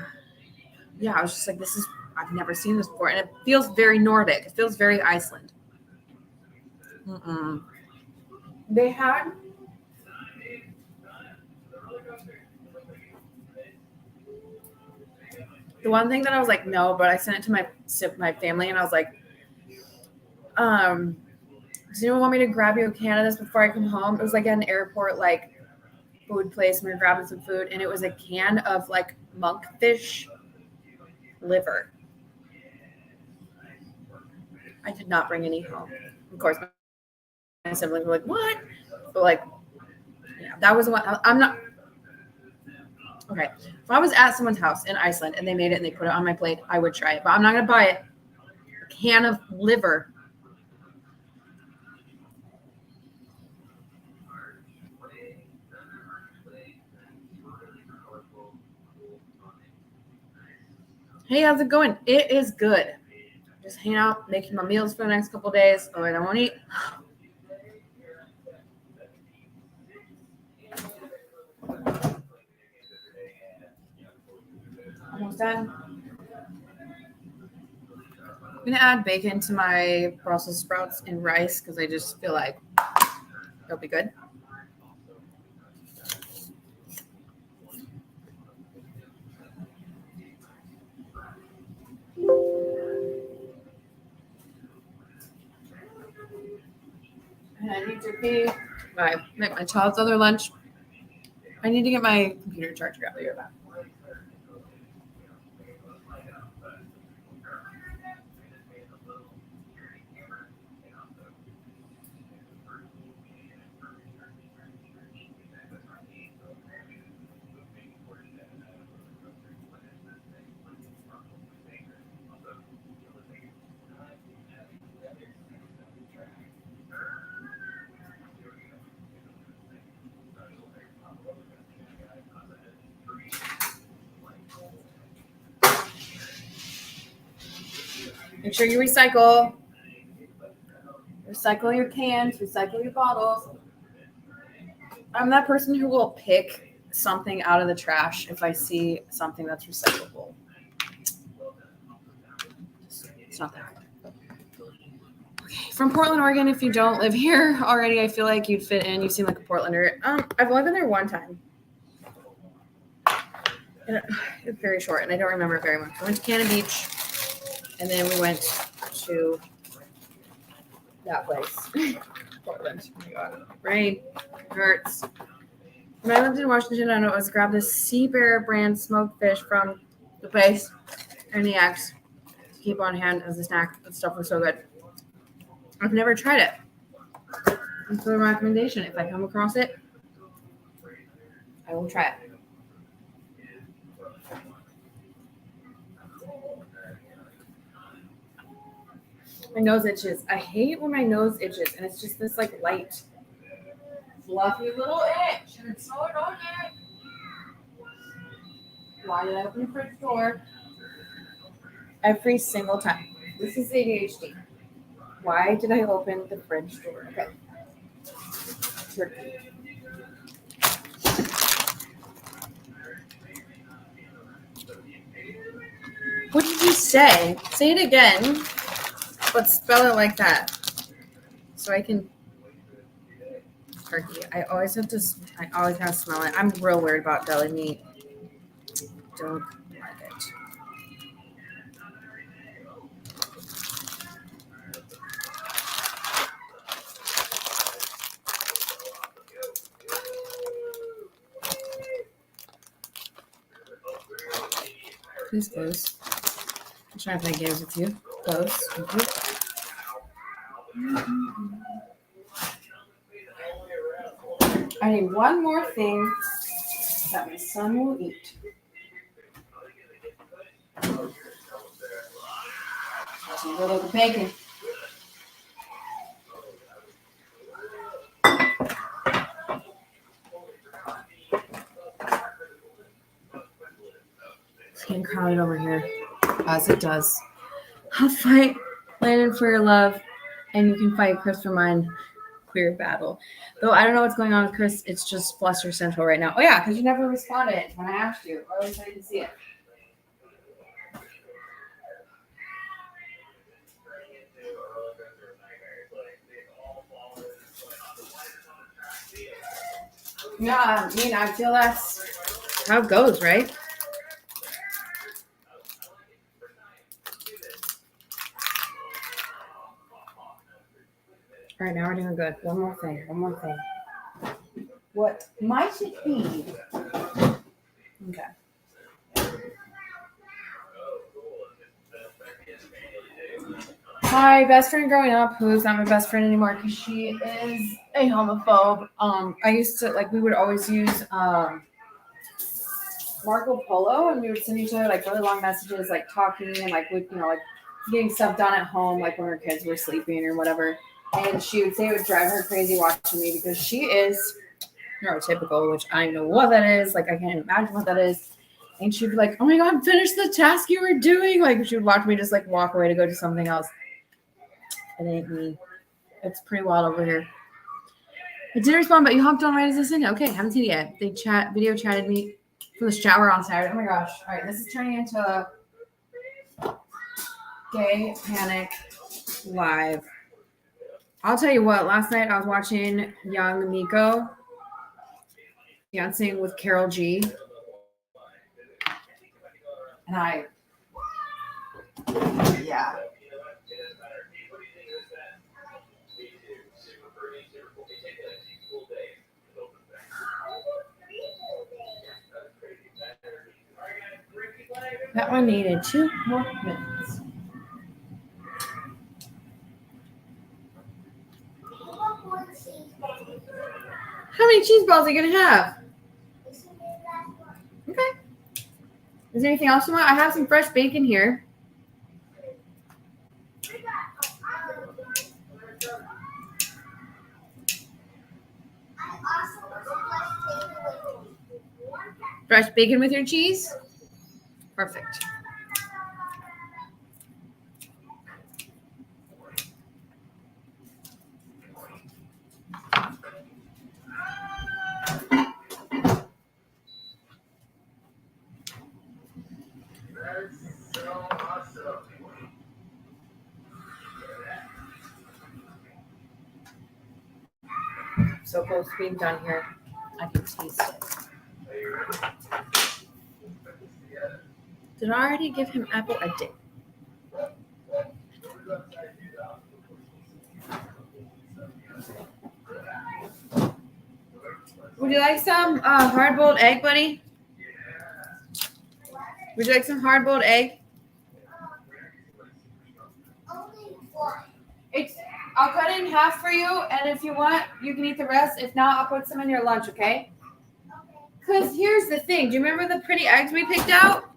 I was just like, I've never seen this before, and it feels very Nordic. It feels very Iceland. They had the one thing that I was like, no, but I sent it to my family, and I was like, does anyone want me to grab you a can of this before I come home? It was like at an airport, like food place, and we were grabbing some food, and it was a can of like monkfish liver. I did not bring any home. Of course, my siblings were like, what? But like, yeah, that was one. I'm not. Okay. If I was at someone's house in Iceland and they made it and they put it on my plate, I would try it. But I'm not going to buy it. A can of liver. Hey, how's it going? It is good. Just hanging out, making my meals for the next couple of days. Oh, I don't want to eat. Almost done. I'm going to add bacon to my Brussels sprouts and rice because I just feel like it'll be good. And I need to make my child's other lunch. I need to get my computer charger out of here. Make sure you recycle. Recycle your cans, recycle your bottles. I'm that person who will pick something out of the trash if I see something that's recyclable. It's not that hard. Okay. From Portland, Oregon, if you don't live here already, I feel like you'd fit in. You seem like a Portlander. I've only been there one time. And it's very short, and I don't remember it very much. I went to Cannon Beach, and then we went to that place, Portland. Oh my God, brain hurts. When I lived in Washington, I know it was grab this Sea Bear brand smoked fish from the place and the eggs to keep on hand as a snack. That stuff was so good. I've never tried it. It's a recommendation. If I come across it, I will try it. My nose itches. I hate when my nose itches, and it's just this like light, fluffy little itch, and it's so annoying. Why did I open the fridge door? every single time. This is ADHD. Why did I open the fridge door? Okay. Turkey. What did you say? Say it again, but spell it like that. So I can. Turkey. I always have to smell it. I'm real weird about deli meat. Don't like it. Please close. I'm trying to play games with you. Close. Thank you. I need one more thing that my son will eat. Some good looking bacon. It's getting crowded over here, as it does. I'll fight Landon for your love, and you can fight Chris for mine. Queer battle. Though I don't know what's going on with Chris. It's just Fluster Central right now. Oh yeah, because you never responded when I asked you, or at least I didn't see it. Yeah, I mean, I feel that's how it goes, right? All right, now we're doing good. One more thing. What might it be? Okay. My best friend growing up, who's not my best friend anymore because she is a homophobe. I used to we would always use Marco Polo, and we would send each other really long messages, talking and getting stuff done at home, when our kids were sleeping or whatever. And she would say it would drive her crazy watching me because she is neurotypical, which I know what that is. I can't imagine what that is. And she'd be like, "Oh my God, finish the task you were doing." She would watch me just walk away to go do something else. It ain't me. It's pretty wild over here. I didn't respond, but you hopped on right as I said, okay, haven't seen it yet. They video chatted me from the shower on Saturday. Oh my gosh. All right, this is turning into a gay panic live. I'll tell you what, last night I was watching Young Miko dancing with Carol G. And yeah. That one needed 2 more minutes. How many cheese balls are you going to have? Okay. Is there anything else you want? I have some fresh bacon here. Fresh bacon with your cheese? Perfect. So close to being done here. I can taste it. Did I already give him apple? I did. Would you like some hard-boiled egg, buddy? Would you like some hard-boiled egg? I'll cut it in half for you, and if you want, you can eat the rest. If not, I'll put some in your lunch, okay? Because here's the thing. Do you remember the pretty eggs we picked out?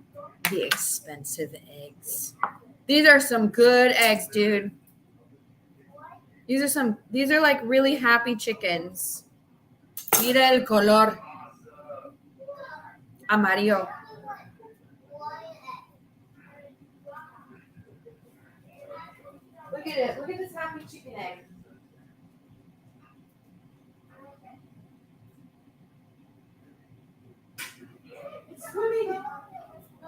The expensive eggs. These are some good eggs, dude. These are really happy chickens. Mira el color. Amarillo. Look at it. Look at this happy chicken egg. It's swimming.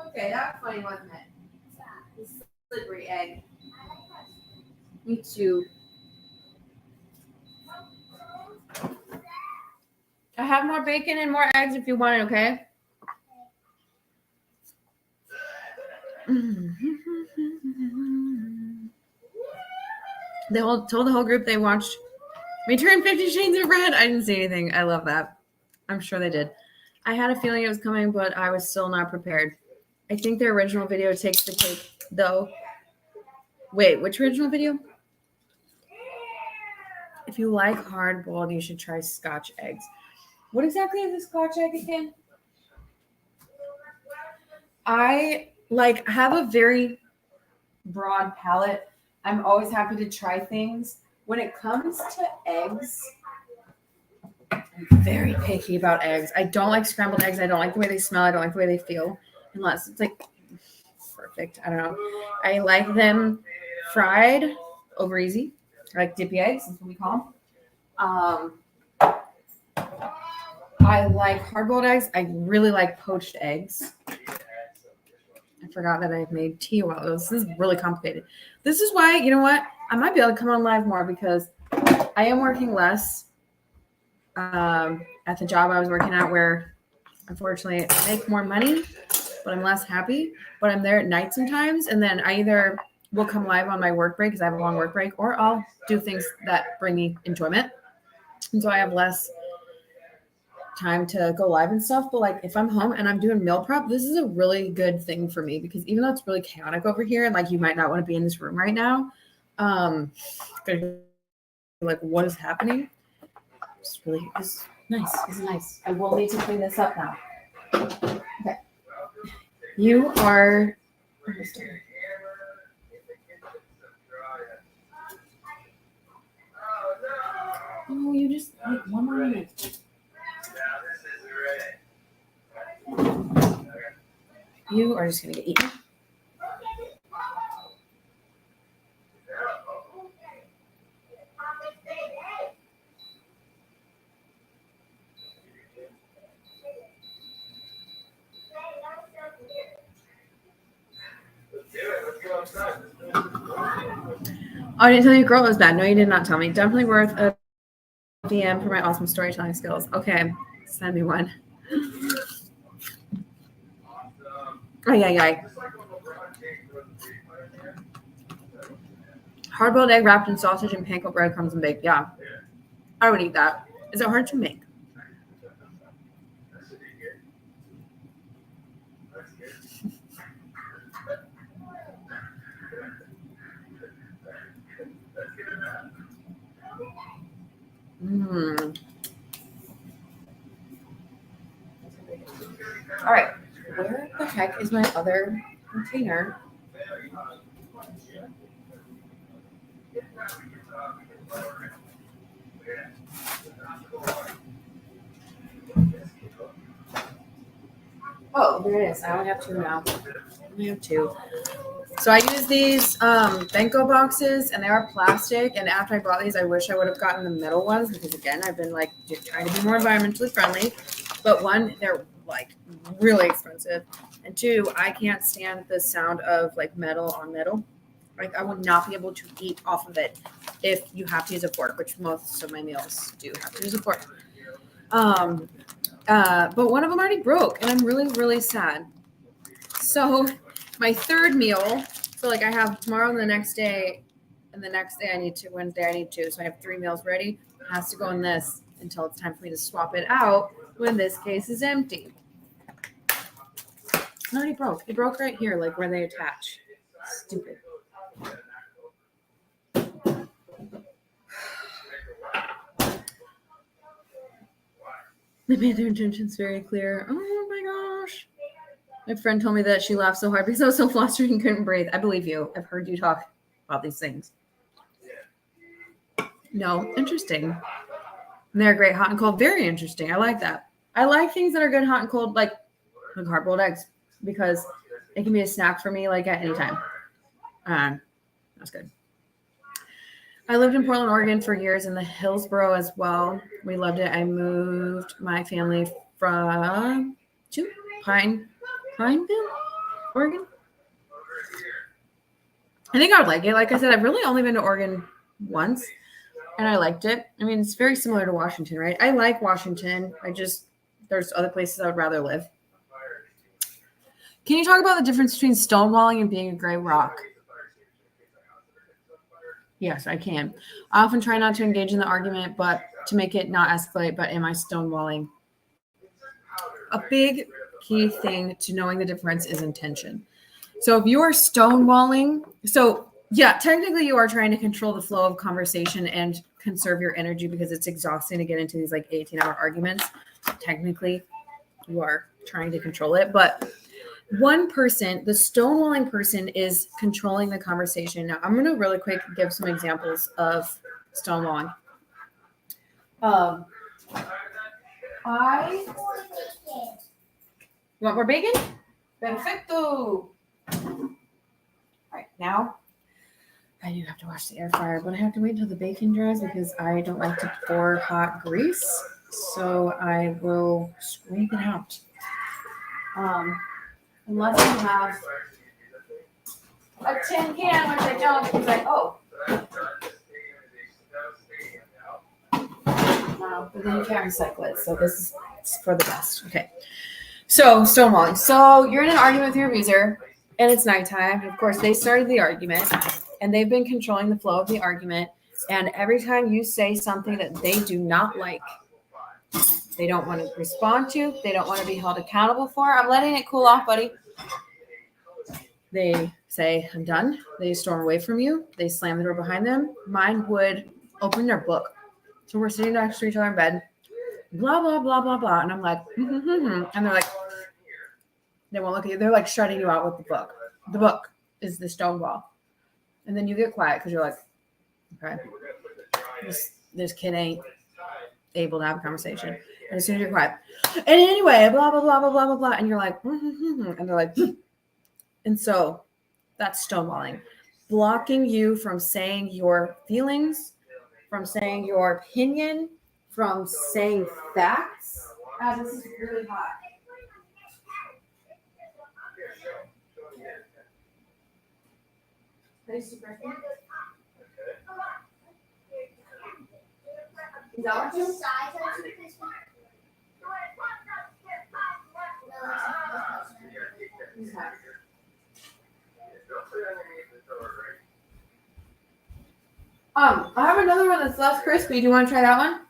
Okay, that was funny, wasn't it? This slippery egg. Me too. I have more bacon and more eggs if you want it, okay? They told the whole group they watched me turn 50 Shades of Red. I didn't see anything. I love that. I'm sure they did. I had a feeling it was coming, but I was still not prepared. I think their original video takes the cake, though. Wait, which original video? If you like hard-boiled, you should try Scotch eggs. What exactly is a Scotch egg again? I have a very broad palate. I'm always happy to try things. When it comes to eggs, I'm very picky about eggs. I don't like scrambled eggs. I don't like the way they smell. I don't like the way they feel, unless it's like perfect. I don't know. I like them fried over easy. I like dippy eggs. That's what we call them. I like hard-boiled eggs. I really like poached eggs. I forgot that I made tea while this is really complicated. This is why, you know what? I might be able to come on live more because I am working less at the job I was working at where, unfortunately, I make more money, but I'm less happy. But I'm there at night sometimes, and then I either will come live on my work break because I have a long work break, or I'll do things that bring me enjoyment. And so I have less time to go live and stuff. But like if I'm home and I'm doing meal prep, this is a really good thing for me because even though it's really chaotic over here and like you might not want to be in this room right now, like what is happening? It's nice. It's nice. I will need to clean this up now. Okay. You are oh, you just like 1 more minute. You are just gonna get eaten. Oh, I didn't tell you girl was bad. No, you did not tell me. Definitely worth a DM for my awesome storytelling skills. Okay, send me one. Ay. Hard-boiled egg wrapped in sausage and panko breadcrumbs and baked. Yeah, I would eat that. Is it hard to make? All right, where the heck is my other container? Oh, there it is. I only have 2 now. I only have 2. So I use these Benko boxes, and they are plastic. And after I bought these, I wish I would have gotten the metal ones because, again, I've been like trying to be more environmentally friendly. But 1, they're like really expensive, and 2, I can't stand the sound of like metal on metal. Like I would not be able to eat off of it if you have to use a fork, which most of my meals do have to use a fork. But one of them already broke, and I'm really, really sad. So my third meal, so like I have tomorrow and the next day, and the next day I need 2, Wednesday I need 2. So I have 3 meals ready. It has to go in this until it's time for me to swap it out when this case is empty. It already broke. It broke right here, like where they attach. Stupid. They made their intentions very clear. Oh my gosh. My friend told me that she laughed so hard because I was so flustered and couldn't breathe. I believe you. I've heard you talk about these things. No, interesting. And they're great hot and cold. Very interesting. I like that. I like things that are good hot and cold, like hard-boiled eggs, because it can be a snack for me like at any time. That's good. I lived in Portland, Oregon for years in the Hillsboro as well. We loved it. I moved my family from to Pineville, Oregon. I think I would like it. Like I said, I've really only been to Oregon once and I liked it. I mean, it's very similar to Washington, right? I like Washington. There's other places I would rather live. Can you talk about the difference between stonewalling and being a gray rock? Yes, I can. I often try not to engage in the argument, but to make it not escalate, but am I stonewalling? A big key thing to knowing the difference is intention. So if you are stonewalling, so yeah, technically you are trying to control the flow of conversation and conserve your energy because it's exhausting to get into these like 18-hour arguments. Technically, you are trying to control it, but one person, the stonewalling person, is controlling the conversation. Now, I'm going to really quick give some examples of stonewalling. You want more bacon? Perfecto. All right, now I do have to wash the air fryer, but I have to wait until the bacon dries because I don't like to pour hot grease. So I will scrape it out. Unless you have a tin can, which I don't, because no, but then you can't recycle it. So this is for the best. Okay. So stonewalling. So you're in an argument with your abuser, and it's nighttime. Of course, they started the argument, and they've been controlling the flow of the argument. And every time you say something that they do not like, they don't want to respond to, they don't want to be held accountable for. I'm letting it cool off, buddy. They say, I'm done. They storm away from you. They slam the door behind them. Mine would open their book. So we're sitting next to each other in bed, blah, blah, blah, blah, blah. And I'm like, and they're like, they won't look at you. They're like shutting you out with the book. The book is the stonewall. And then you get quiet because you're like, okay, this kid ain't able to have a conversation. And as soon as you're quiet, and anyway, blah, blah, blah, blah, blah, blah, blah. And you're like, and they're like, and so that's stonewalling, blocking you from saying your feelings, from saying your opinion, from saying facts. This is really hot. Is that what you? I have another one that's less crispy. Do you want to try that one?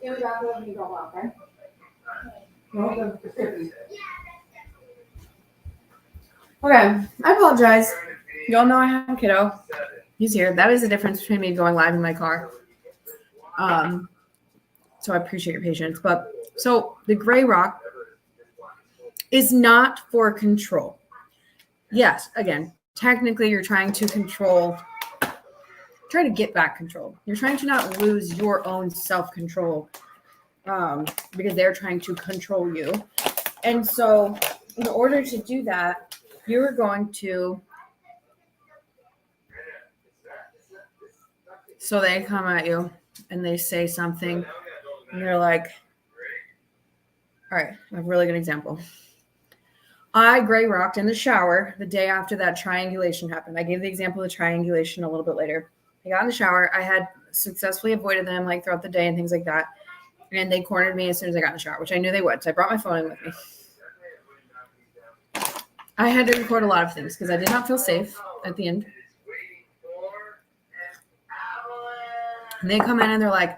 It was after when you go out, okay? Okay, I apologize. You all know I have a kiddo. He's here. That is the difference between me going live in my car. So I appreciate your patience. But so the gray rock is not for control. Yes, again, technically you're trying to control, try to get back control. You're trying to not lose your own self-control because they're trying to control you. And so in order to do that, you're going to, so they come at you and they say something and they're like, all right, I have a really good example. I gray rocked in the shower the day after that triangulation happened. I gave the example of the triangulation a little bit later. I got in the shower. I had successfully avoided them like throughout the day and things like that. And they cornered me as soon as I got in the shower, which I knew they would. So I brought my phone in with me. I had to record a lot of things because I did not feel safe at the end. And they come in and they're like,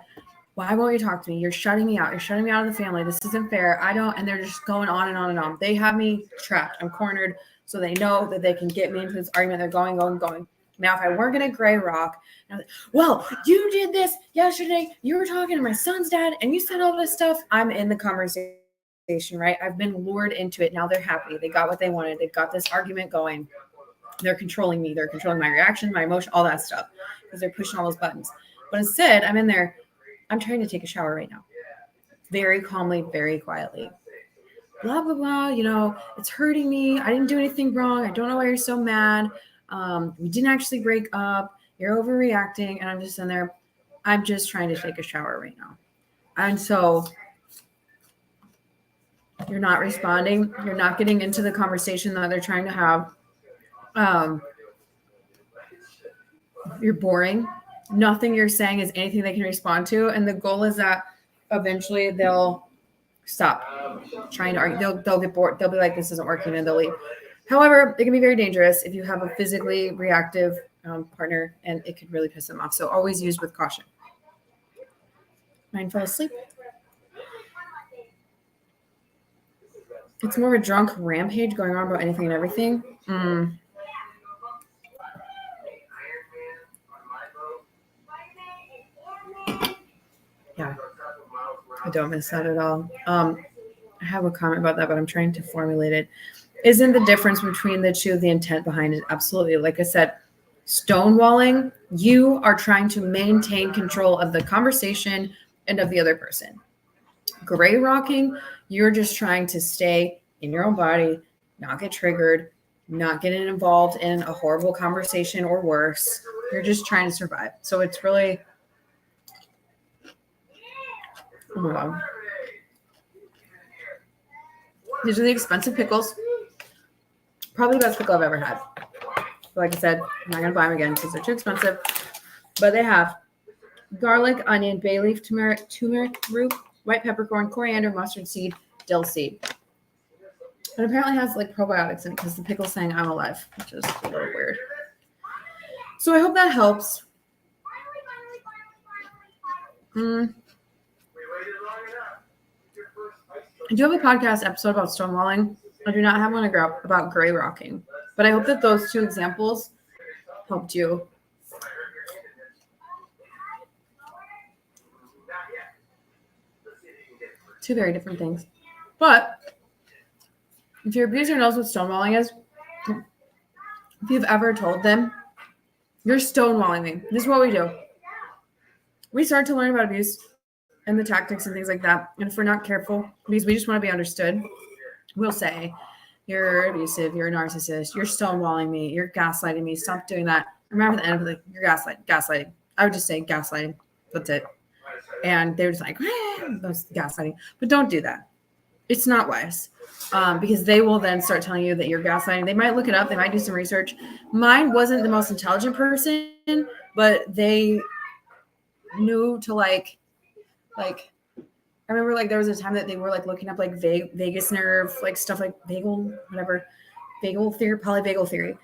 why won't you talk to me? You're shutting me out. You're shutting me out of the family. This isn't fair. I don't. And they're just going on and on and on. They have me trapped. I'm cornered. So they know that they can get me into this argument. They're going. Now, if I weren't going to gray rock, like, well, you did this yesterday. You were talking to my son's dad and you said all this stuff. I'm in the conversation, right? I've been lured into it. Now they're happy. They got what they wanted. They've got this argument going. They're controlling me. They're controlling my reaction, my emotion, all that stuff because they're pushing all those buttons. But instead, I'm in there. I'm trying to take a shower right now. Very calmly, very quietly. blah, blah, blah. You know, it's hurting me. I didn't do anything wrong. I don't know why you're so mad. We didn't actually break up. You're overreacting. And I'm just in there. I'm just trying to take a shower right now. And so you're not responding. You're not getting into the conversation that they're trying to have. You're boring. Nothing you're saying is anything they can respond to. And the goal is that eventually they'll stop trying to argue. They'll get bored. They'll be like, this isn't working, and they'll leave. However, it can be very dangerous if you have a physically reactive partner, and it could really piss them off. So always use with caution. Mine fell asleep. It's more of a drunk rampage going on about anything and everything. Yeah, I don't miss that at all. I have a comment about that, but I'm trying to formulate it. Isn't the difference between the two the intent behind it? Absolutely. Like I said, stonewalling, you are trying to maintain control of the conversation and of the other person. Gray rocking, you're just trying to stay in your own body, not get triggered, not get involved in a horrible conversation or worse. You're just trying to survive. So it's really, oh my God. These are the expensive pickles. Probably the best pickle I've ever had. Like I said, I'm not going to buy them again because they're too expensive. But they have garlic, onion, bay leaf, turmeric root, white peppercorn, coriander, mustard seed, dill seed. It apparently has like probiotics in it because the pickle's saying I'm alive, which is a little weird. So I hope that helps. I do have a podcast episode about stonewalling. I do not have one about gray rocking, but I hope that those two examples helped you. Two very different things. But if your abuser knows what stonewalling is, if you've ever told them, you're stonewalling me. This is what we do. We start to learn about abuse and the tactics and things like that. And if we're not careful, because we just want to be understood, we'll say, you're abusive, you're a narcissist, you're stonewalling me, you're gaslighting me, stop doing that. Remember at the end of it, you're gaslighting. I would just say gaslighting. That's it. And they're just like, that's gaslighting. But don't do that. It's not wise. Because they will then start telling you that you're gaslighting. They might look it up. They might do some research. Mine wasn't the most intelligent person, but they knew to like I remember like there was a time that they were like looking up like vagus nerve, like stuff like vagal theory, polyvagal theory.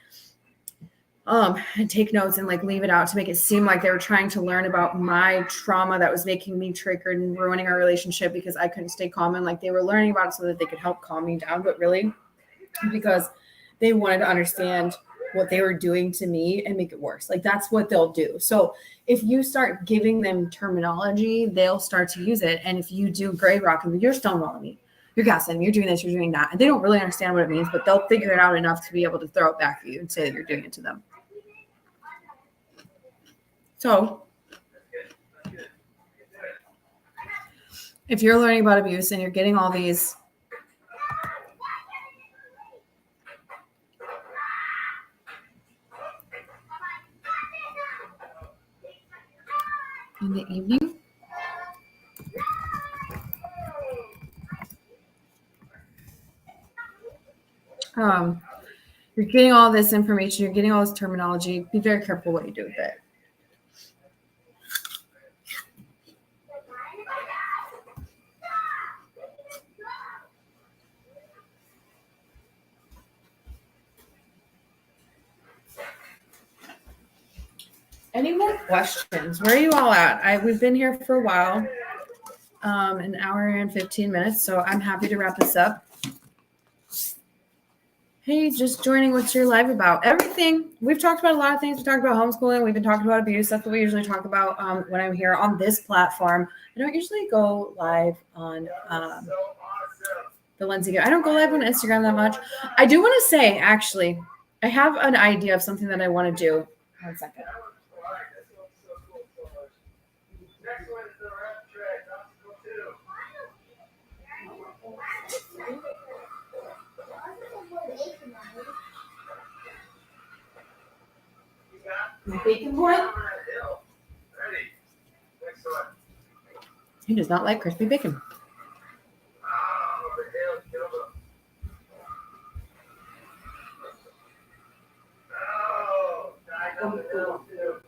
And take notes and like leave it out to make it seem like they were trying to learn about my trauma that was making me triggered and ruining our relationship because I couldn't stay calm, and like they were learning about it so that they could help calm me down, but really because they wanted to understand what they were doing to me and make it worse. Like that's what they'll do. So if you start giving them terminology, they'll start to use it. And if you do gray rocking, you're stonewalling me, you're gaslighting me, you're doing this, you're doing that. And they don't really understand what it means, but they'll figure it out enough to be able to throw it back at you and say that you're doing it to them. So if you're learning about abuse and you're getting all these in the evening, you're getting all this information, you're getting all this terminology, be very careful what you do with it. Any more questions? Where are you all at? We've been here for a while, an hour and 15 minutes, so I'm happy to wrap this up. Hey, just joining. What's your live about? Everything. We've talked about a lot of things. We talked about homeschooling. We've been talking about abuse. That's what we usually talk about when I'm here on this platform. I don't usually go live on the Lindsay. I don't go live on Instagram that much. I do want to say, actually, I have an idea of something that I want to do. 1 second. My bacon boy? Ready. Next one. He does not like crispy bacon. Oh, the hell, kill him. Oh, I got the hell too.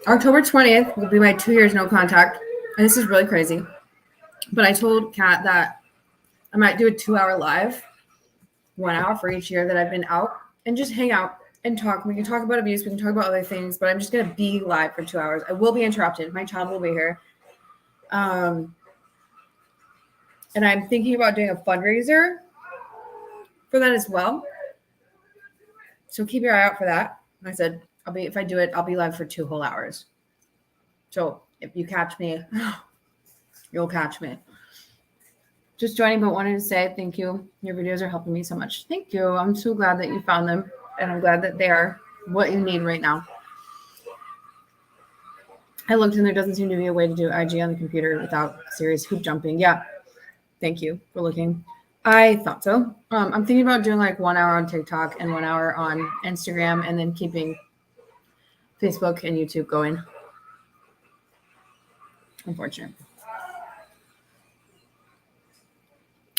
October 20th will be my 2 years no contact. And this is really crazy. But I told Kat that I might do a 2-hour live, 1 hour for each year that I've been out, and just hang out and talk. We can talk about abuse, we can talk about other things, but I'm just gonna be live for 2 hours. I will be interrupted. My child will be here. And I'm thinking about doing a fundraiser for that as well. So keep your eye out for that. I said, if I do it, I'll be live for 2 whole hours. So if you catch me, you'll catch me. Just joining, but wanted to say thank you. Your videos are helping me so much. Thank you. I'm so glad that you found them, and I'm glad that they are what you need right now. I looked and there doesn't seem to be a way to do IG on the computer without serious hoop jumping. Yeah. Thank you for looking. I thought so. I'm thinking about doing like 1 hour on TikTok and 1 hour on Instagram, and then keeping Facebook and YouTube going. Unfortunate.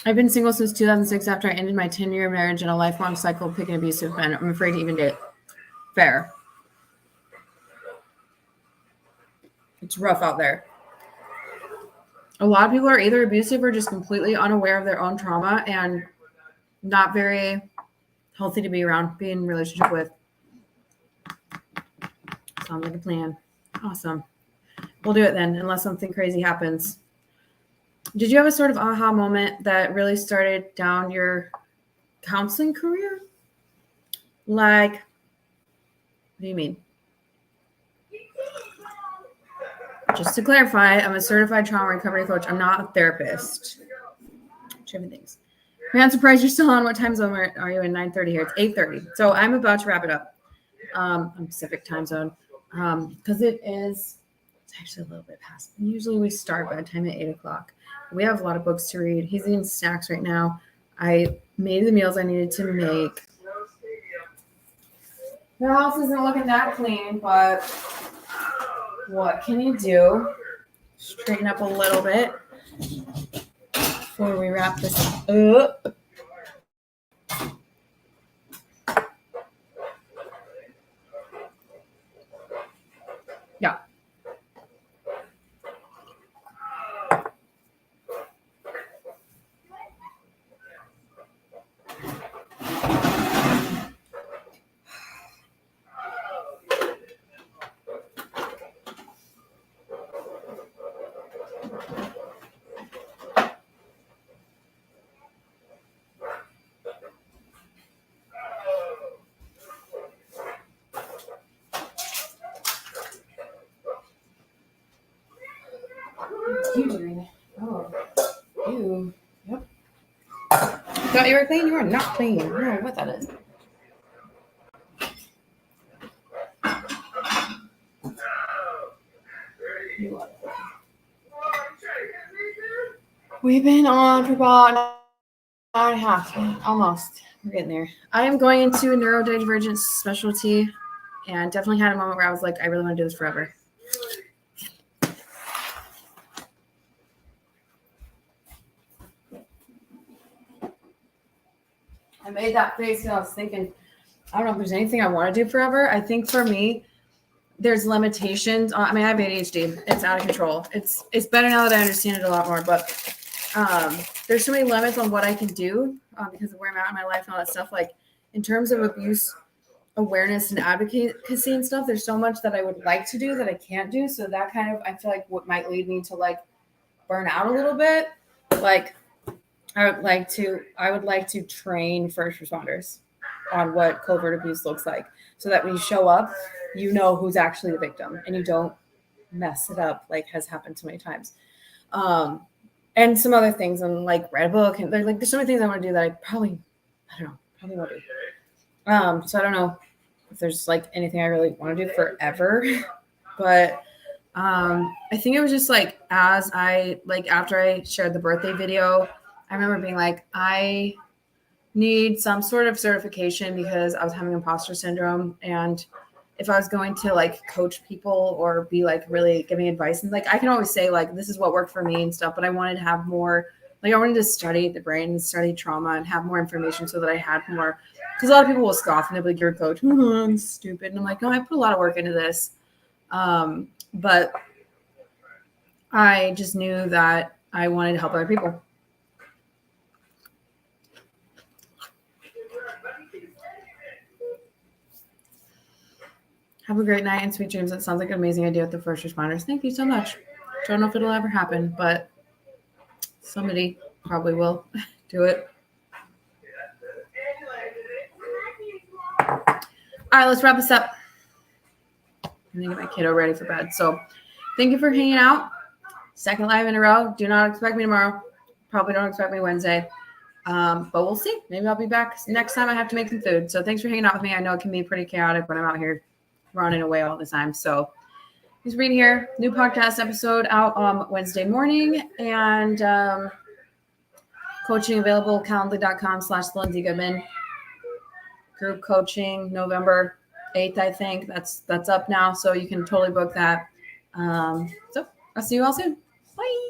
I've been single since 2006 after I ended my 10-year marriage and a lifelong cycle of picking abusive men. I'm afraid to even date. Fair. It's rough out there. A lot of people are either abusive or just completely unaware of their own trauma and not very healthy to be around, be in a relationship with. Sounds like a plan. Awesome. We'll do it then, unless something crazy happens. Did you have a sort of aha moment that really started down your counseling career? Like, what do you mean? Just to clarify, I'm a certified trauma recovery coach. I'm not a therapist. Different things. Man, surprised you're still on. What time zone are you in? 9:30 here. It's 8:30. So I'm about to wrap it up. I'm Pacific time zone. Because it's actually a little bit past. Usually we start by the time at 8 o'clock. We have a lot of books to read. He's eating snacks right now. I made the meals I needed to make. The house isn't looking that clean, but what can you do? Straighten up a little bit before we wrap this up. Yeah. What's you doing? Oh, you. Yep. Thought you were clean? You are not clean. I don't know what that is. You are. We've been on for about an hour and a half. Almost. We're getting there. I am going into a neurodivergent specialty, and definitely had a moment where I was like, I really want to do this forever. I made that face and I was thinking, I don't know if there's anything I want to do forever. I think for me, there's limitations. I mean, I have ADHD. It's out of control. It's better now that I understand it a lot more, but there's so many limits on what I can do because of where I'm at in my life and all that stuff. Like in terms of abuse awareness and advocacy and stuff, there's so much that I would like to do that I can't do. So that kind of, I feel like what might lead me to like burn out a little bit. Like I would like to train first responders on what covert abuse looks like so that when you show up, you know who's actually the victim and you don't mess it up like has happened so many times. And some other things and like read a book and there's so many things I want to do that I probably won't do. So I don't know if there's like anything I really want to do forever, but I think it was just like as I like after I shared the birthday video, I remember being like, I need some sort of certification because I was having imposter syndrome. And if I was going to like coach people or be like really giving advice, and like I can always say like this is what worked for me and stuff, but I wanted to have more, like I wanted to study the brain and study trauma and have more information so that I had more, because a lot of people will scoff and they'll be like, you're a coach, I'm stupid. And I'm like, no, I put a lot of work into this. But I just knew that I wanted to help other people. Have a great night and sweet dreams. That sounds like an amazing idea with the first responders. Thank you so much. Don't know if it'll ever happen, but somebody probably will do it. All right, let's wrap this up. I'm gonna get my kiddo ready for bed. So thank you for hanging out. Second live in a row. Do not expect me tomorrow. Probably don't expect me Wednesday. But we'll see. Maybe I'll be back next time I have to make some food. So thanks for hanging out with me. I know it can be pretty chaotic when I'm out here running away all the time. So thanks for being here. New podcast episode out on Wednesday morning. And coaching available, calendly.com/Lindsay Goodman. Group coaching November 8th, I think. That's up now. So you can totally book that. So I'll see you all soon. Bye.